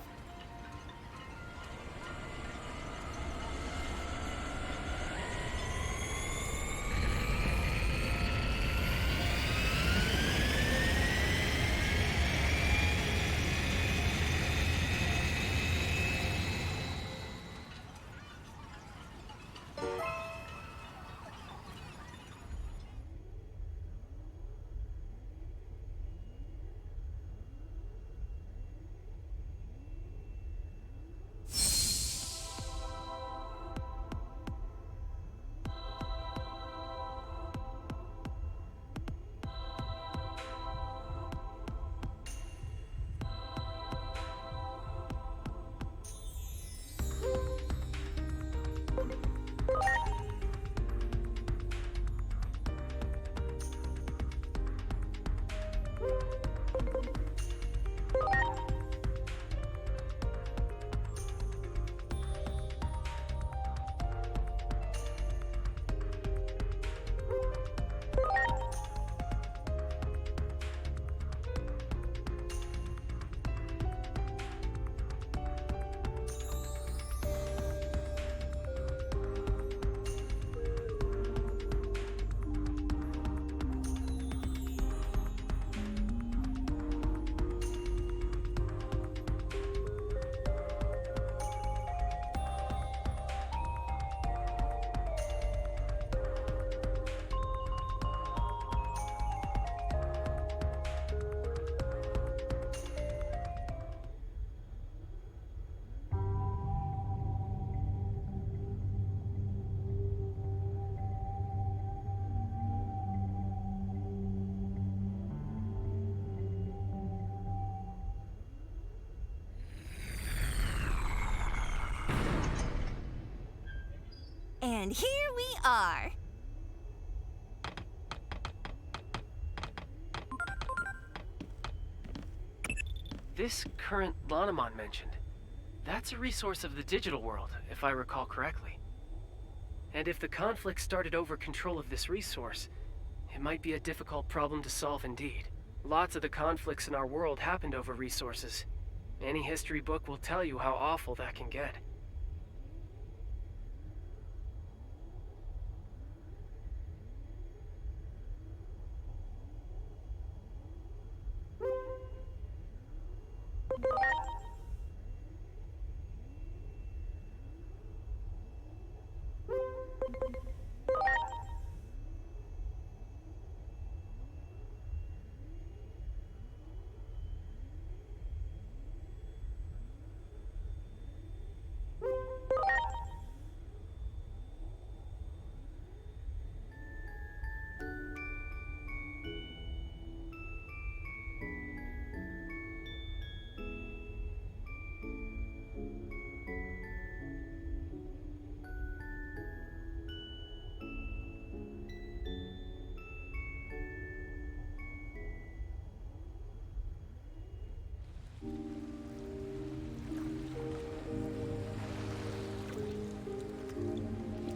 And here we are! This current Lanamon mentioned, that's a resource of the digital world, if I recall correctly. And if the conflict started over control of this resource, it might be a difficult problem to solve indeed. Lots of the conflicts in our world happened over resources. Any history book will tell you how awful that can get.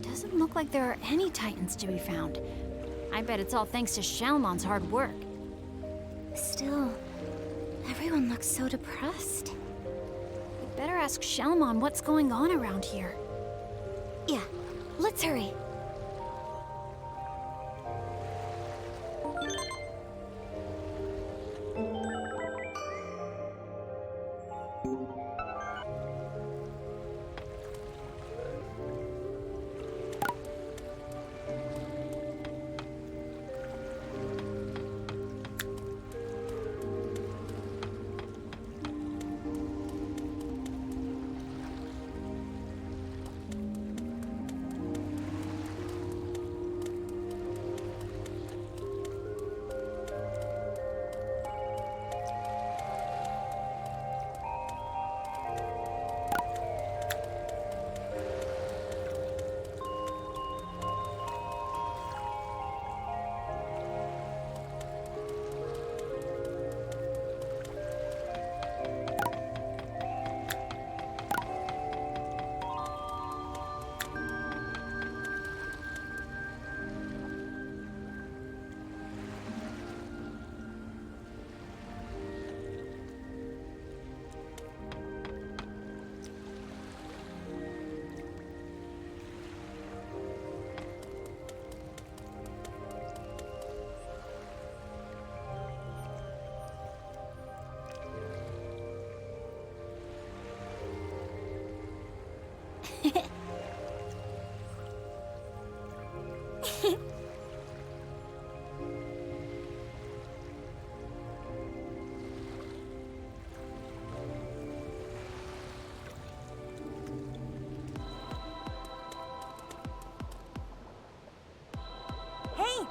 Doesn't look like there are any Titans to be found. I bet it's all thanks to Shalmon's hard work. Still, everyone looks so depressed. We better ask Shalmon what's going on around here. Yeah, let's hurry.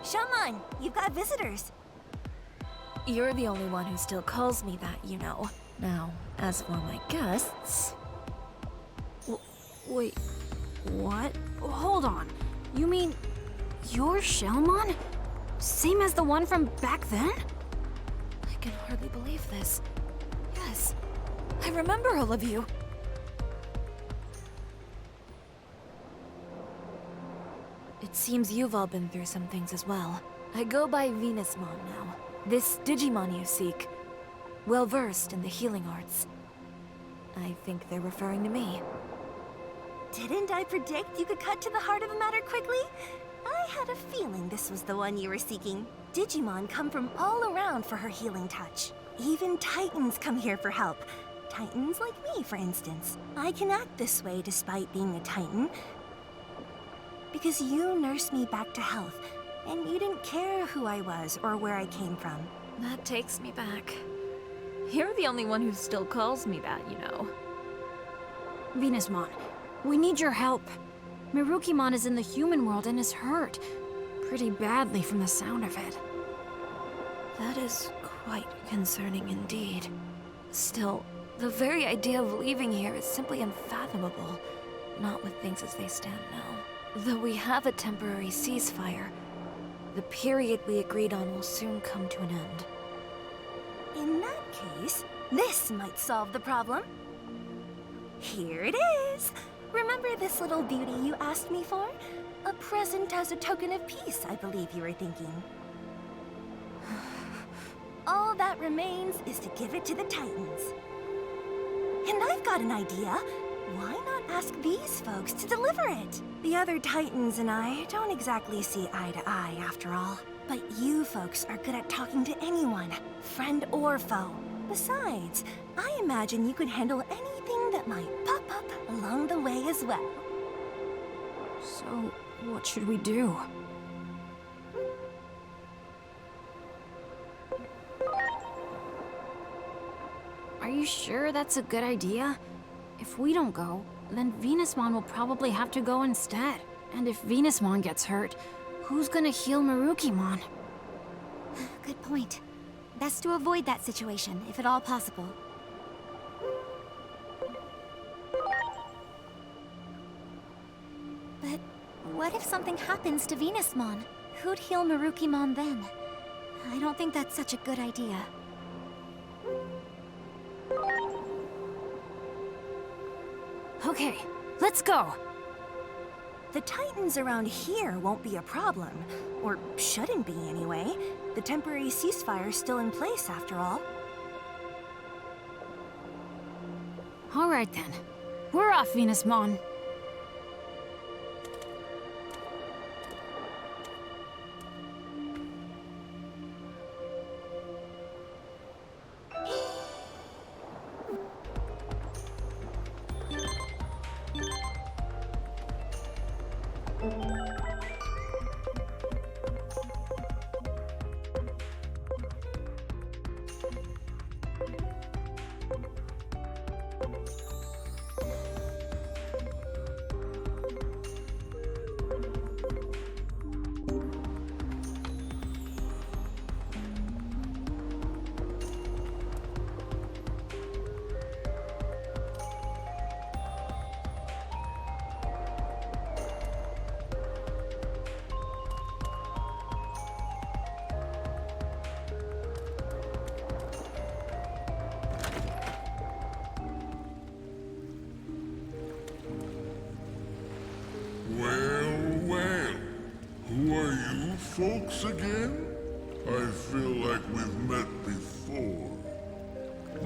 Shaman, you've got visitors. You're the only one who still calls me that, you know. Now, as for my guests... Wait, what? Hold on. You mean you're Shellmon? Same as the one from back then? I can hardly believe this. Yes, I remember all of you. It seems you've all been through some things as well. I go by Venusmon now. This Digimon you seek, well-versed in the healing arts. I think they're referring to me. Didn't I predict you could cut to the heart of the matter quickly? I had a feeling this was the one you were seeking. Digimon come from all around for her healing touch. Even Titans come here for help. Titans like me, for instance. I can act this way despite being a Titan, because you nursed me back to health, and you didn't care who I was or where I came from. That takes me back. You're the only one who still calls me that, you know. Venusmon, we need your help. Mirukimon is in the human world and is hurt. Pretty badly from the sound of it. That is quite concerning indeed. Still, the very idea of leaving here is simply unfathomable. Not with things as they stand now. Though we have a temporary ceasefire, the period we agreed on will soon come to an end. In that case, this might solve the problem. Here it is! Remember this little beauty you asked me for? A present as a token of peace, I believe you were thinking. All that remains is to give it to the Titans. And I've got an idea. Why not ask these folks to deliver it? The other Titans and I don't exactly see eye to eye, after all. But you folks are good at talking to anyone, friend or foe. Besides, I imagine you could handle anything that might pop up along the way as well. So, what should we do? Are you sure that's a good idea? If we don't go, then Venusmon will probably have to go instead. And if Venusmon gets hurt, who's gonna heal Mirukimon? Good point. Best to avoid that situation, if at all possible. But what if something happens to Venusmon? Who'd heal Mirukimon then? I don't think that's such a good idea. Okay, let's go! The Titans around here won't be a problem. Or shouldn't be, anyway. The temporary ceasefire's still in place, after all. Alright then. We're off, Venusmon. Who are you folks again? I feel like we've met before.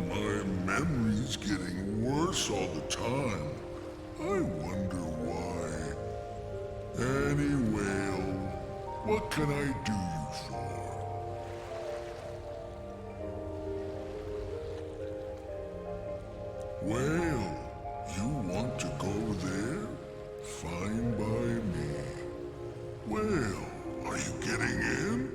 My memory's getting worse all the time. I wonder why. Anyway, what can I do you for? Well, you want to go there? Fine by me. Well, are you getting in?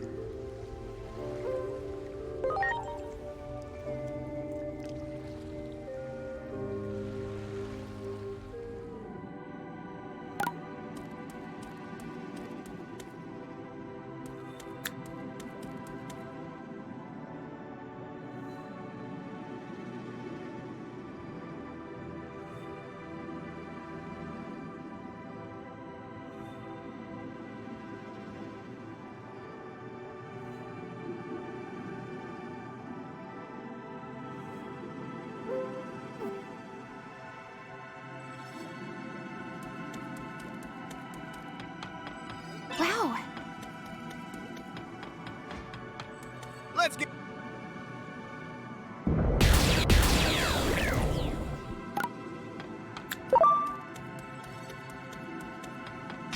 Let's get...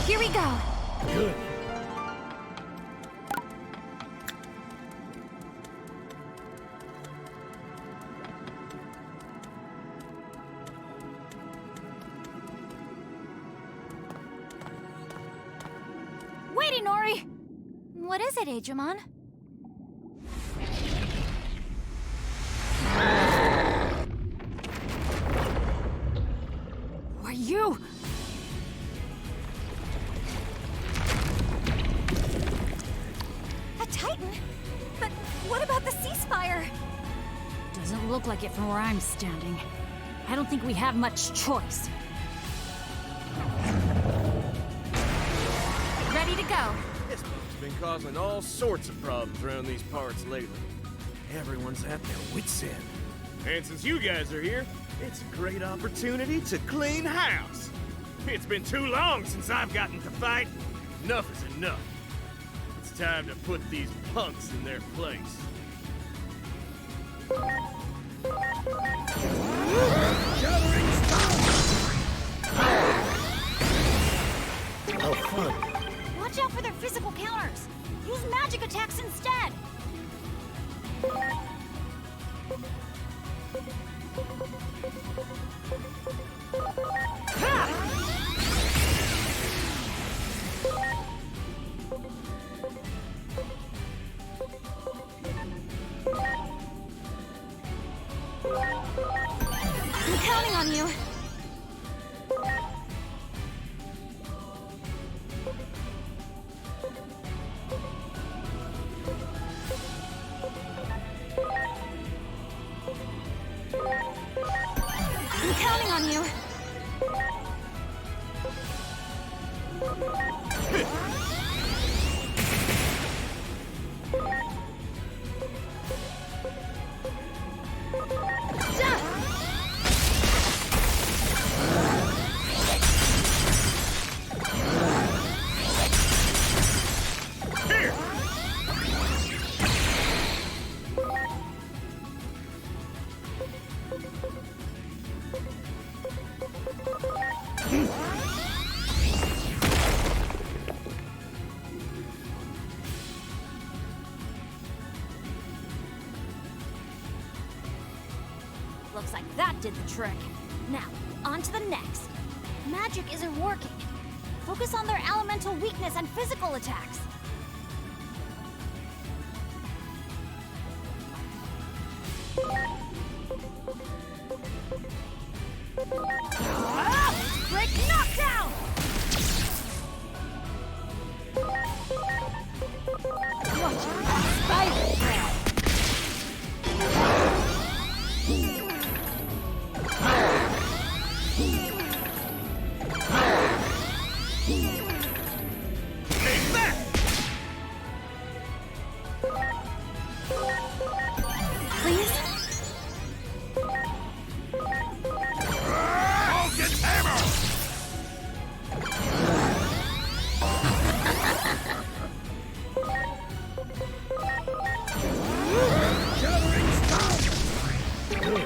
Here we go. Good. Wait, Inori! What is it, Digimon? Who are you? A Titan? But what about the ceasefire? Doesn't look like it from where I'm standing. I don't think we have much choice. Ready to go. This boat's been causing all sorts of problems around these parts lately. Everyone's at their wits' end. And since you guys are here, it's a great opportunity to clean house. It's been too long since I've gotten to fight. Enough is enough. It's time to put these punks in their place. How fun. Watch out for their physical counters. Use magic attacks instead. I'm counting on you. I'm counting on you. Looks like that did the trick. Now, on to the next. Magic isn't working. Focus on their elemental weakness and physical attacks. Break knockdown! Watch your spiral trail! Please? Vulcan's hammer! Shattering stone! Good.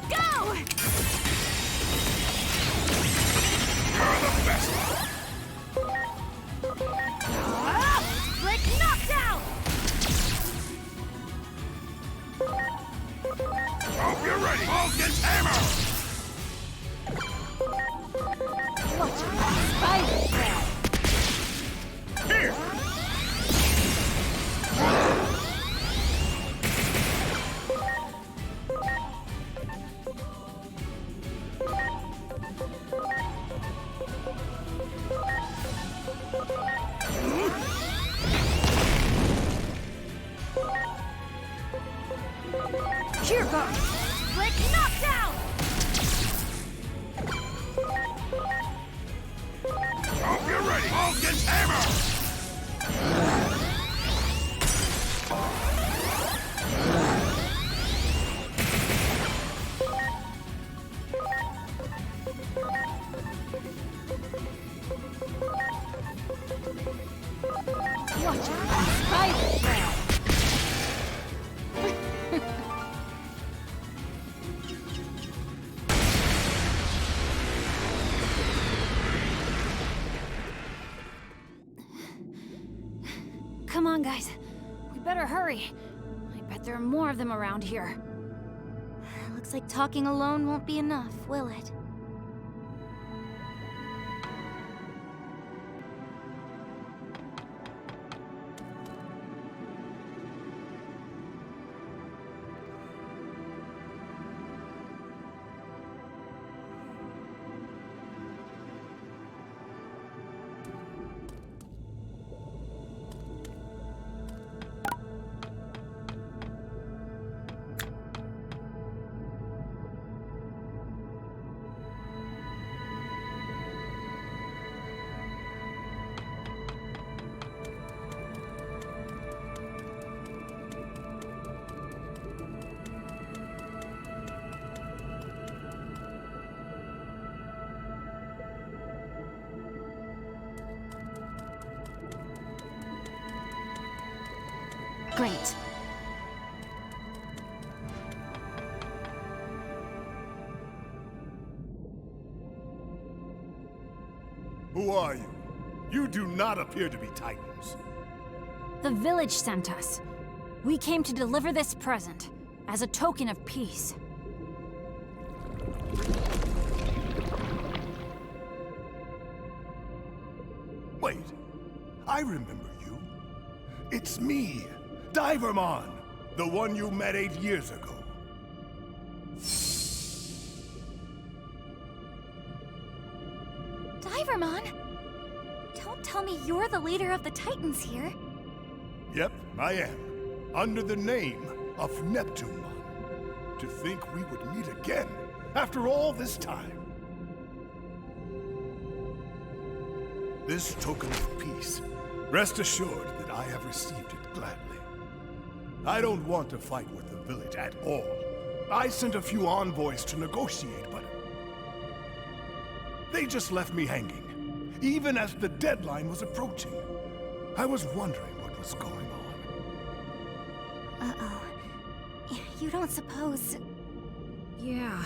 Go! You're the best! Break knockdown! Hope you're ready! Vulcan's hammer! Watch your spiral trail! Here! Here goes! Break knockdown! Hope you're ready! Vulcan's hammer! Come on, guys. We better hurry. I bet there are more of them around here. Looks like talking alone won't be enough, will it? Great. Who are you? You do not appear to be Titans. The village sent us. We came to deliver this present, as a token of peace. Wait, I remember you. It's me, Divermon, the one you met 8 years ago. Divermon? Don't tell me you're the leader of the Titans here. Yep, I am. Under the name of Neptunemon. To think we would meet again after all this time. This token of peace, rest assured that I have received it gladly. I don't want to fight with the village at all. I sent a few envoys to negotiate, but they just left me hanging, even as the deadline was approaching. I was wondering what was going on. Uh-oh. You don't suppose... Yeah.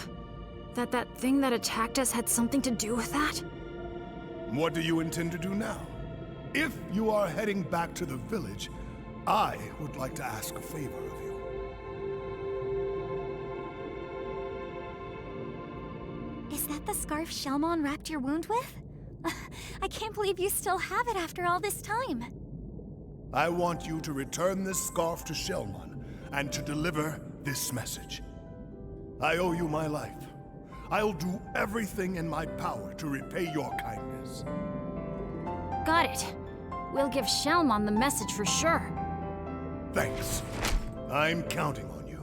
That thing that attacked us had something to do with that? What do you intend to do now? If you are heading back to the village, I would like to ask a favor of you. Is that the scarf Shelmon wrapped your wound with? I can't believe you still have it after all this time. I want you to return this scarf to Shelmon and to deliver this message. I owe you my life. I'll do everything in my power to repay your kindness. Got it. We'll give Shelmon the message for sure. Thanks. I'm counting on you.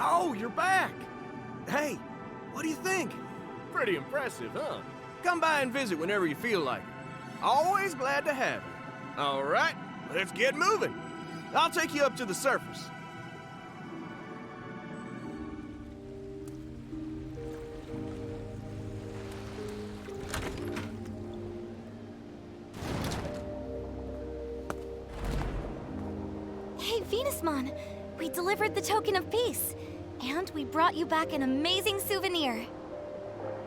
Oh, you're back! Hey, what do you think? Pretty impressive, huh? Come by and visit whenever you feel like it. Always glad to have you. All right, let's get moving. I'll take you up to the surface. Hey, Venusmon! We delivered the token of peace. And we brought you back an amazing souvenir.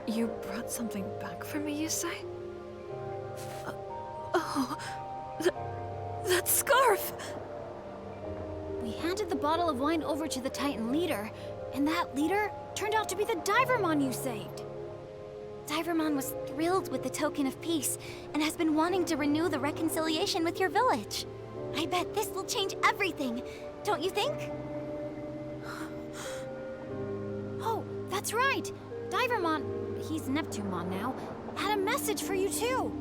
You brought something back for me, you say? Oh, that scarf! We handed the bottle of wine over to the Titan leader, and that leader turned out to be the Divermon you saved. Divermon was thrilled with the token of peace and has been wanting to renew the reconciliation with your village. I bet this will change everything, don't you think? Oh, that's right! Divermon, he's Neptunemon now, had a message for you too.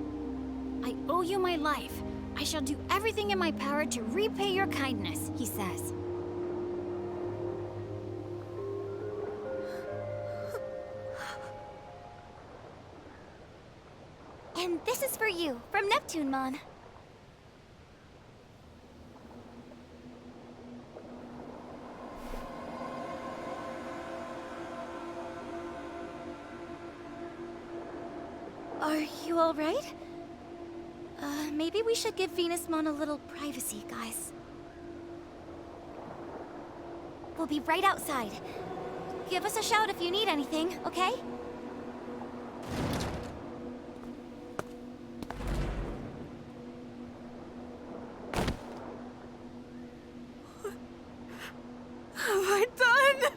I owe you my life. I shall do everything in my power to repay your kindness, he says. And this is for you, from Neptunemon. Are you alright? Maybe we should give Venusmon a little privacy, guys. We'll be right outside. Give us a shout if you need anything, okay? Have I done?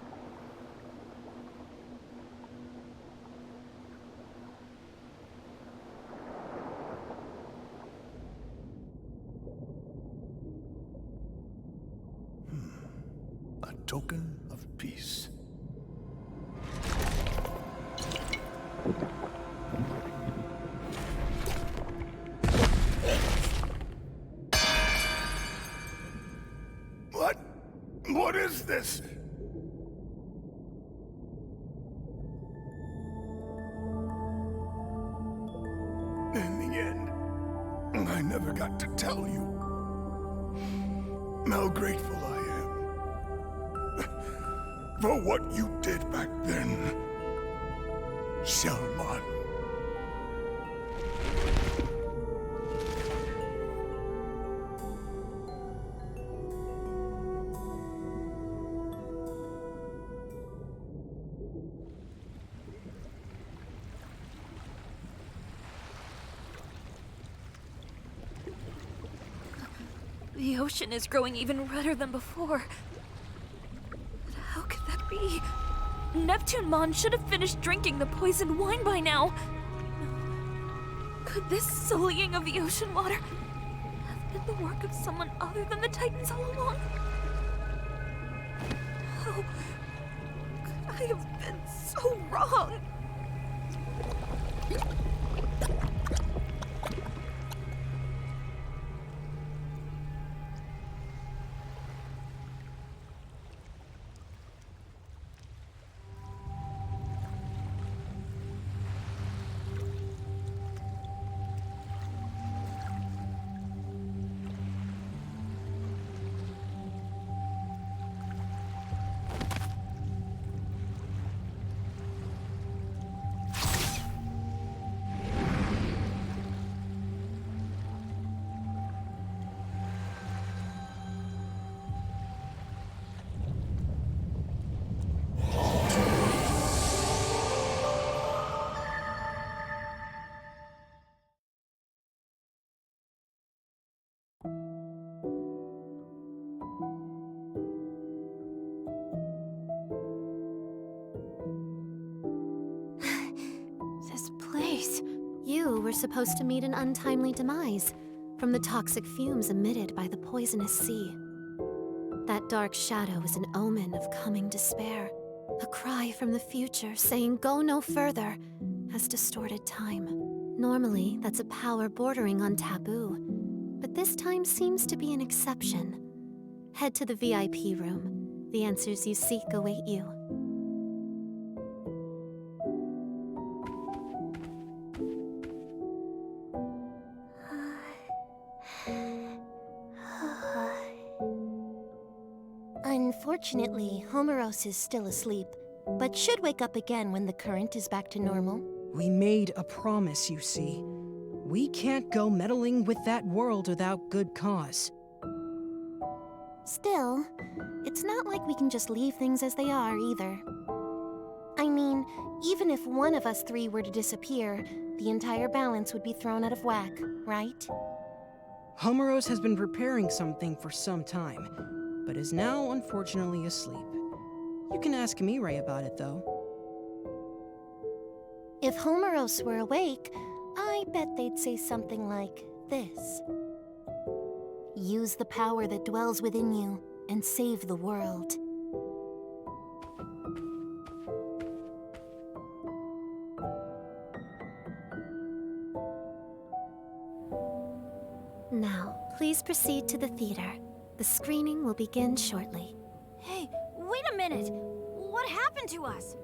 A token of peace. What? What is this? In the end, I never got to tell you how grateful I am for what you did back then, Shelmon. The ocean is growing even redder than before. But how could that be? Neptunemon should have finished drinking the poisoned wine by now. Could this sullying of the ocean water have been the work of someone other than the Titans all along? How could I have been so wrong? This place. You were supposed to meet an untimely demise from the toxic fumes emitted by the poisonous sea. That dark shadow is an omen of coming despair. A cry from the future saying go no further has distorted time. Normally, that's a power bordering on taboo, but this time seems to be an exception. Head to the VIP room. The answers you seek await you. Unfortunately, Homeros is still asleep, but should wake up again when the current is back to normal. We made a promise, you see. We can't go meddling with that world without good cause. Still, it's not like we can just leave things as they are, either. I mean, even if one of us three were to disappear, the entire balance would be thrown out of whack, right? Homeros has been preparing something for some time, but is now unfortunately asleep. You can ask Mirai about it, though. If Homeros were awake, I bet they'd say something like this. Use the power that dwells within you and save the world. Now, please proceed to the theater. The screening will begin shortly. Hey, wait a minute! What happened to us?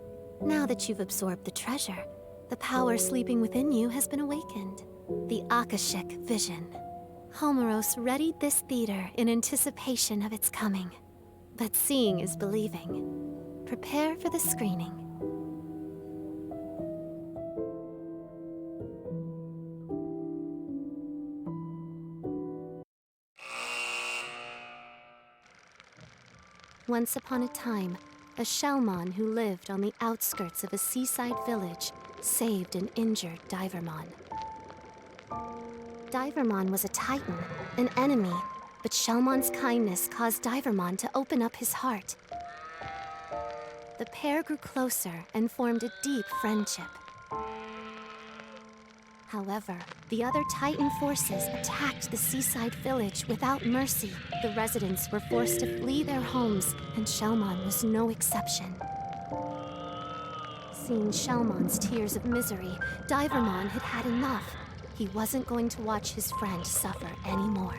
Now that you've absorbed the treasure, the power sleeping within you has been awakened. The Akashic Vision. Homeros readied this theater in anticipation of its coming. But seeing is believing. Prepare for the screening. Once upon a time, a Shellmon who lived on the outskirts of a seaside village saved an injured Divermon. Divermon was a Titan, an enemy, but Shellmon's kindness caused Divermon to open up his heart. The pair grew closer and formed a deep friendship. However, the other Titan forces attacked the seaside village without mercy. The residents were forced to flee their homes, and Shellmon was no exception. Seeing Shellmon's tears of misery, Divermon had had enough. He wasn't going to watch his friend suffer anymore.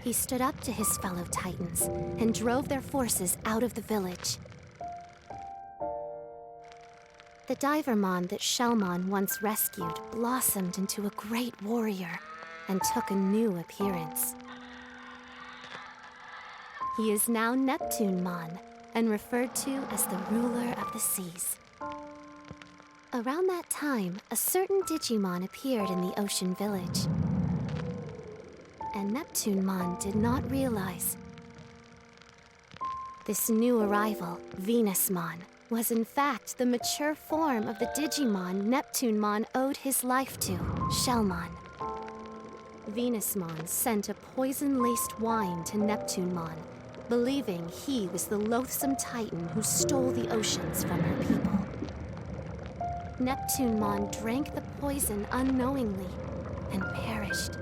He stood up to his fellow Titans and drove their forces out of the village. The Divermon that Shellmon once rescued blossomed into a great warrior and took a new appearance. He is now Neptunemon and referred to as the ruler of the seas. Around that time, a certain Digimon appeared in the ocean village. And Neptunemon did not realize this new arrival, Venusmon, was in fact the mature form of the Digimon Neptunemon owed his life to, Shellmon. Venusmon sent a poison-laced wine to Neptunemon, believing he was the loathsome Titan who stole the oceans from her people. Neptunemon drank the poison unknowingly and perished.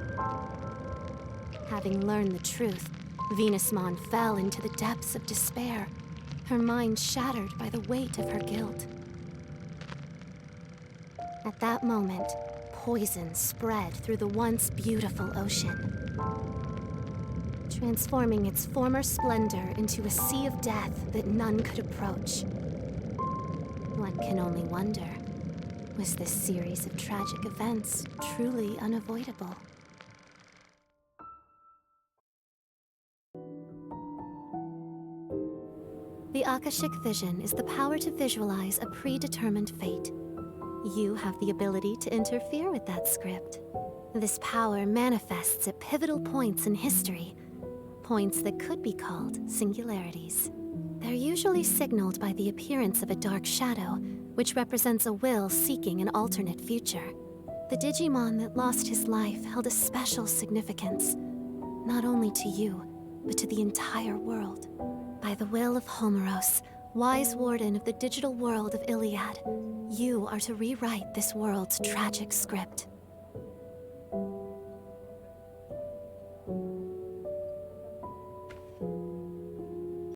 Having learned the truth, Venusmon fell into the depths of despair, her mind shattered by the weight of her guilt. At that moment, poison spread through the once beautiful ocean, transforming its former splendor into a sea of death that none could approach. One can only wonder, was this series of tragic events truly unavoidable? The Akashic Vision is the power to visualize a predetermined fate. You have the ability to interfere with that script. This power manifests at pivotal points in history, points that could be called singularities. They're usually signaled by the appearance of a dark shadow, which represents a will seeking an alternate future. The Digimon that lost his life held a special significance, not only to you, but to the entire world. By the will of Homeros, wise warden of the digital world of Iliad, you are to rewrite this world's tragic script.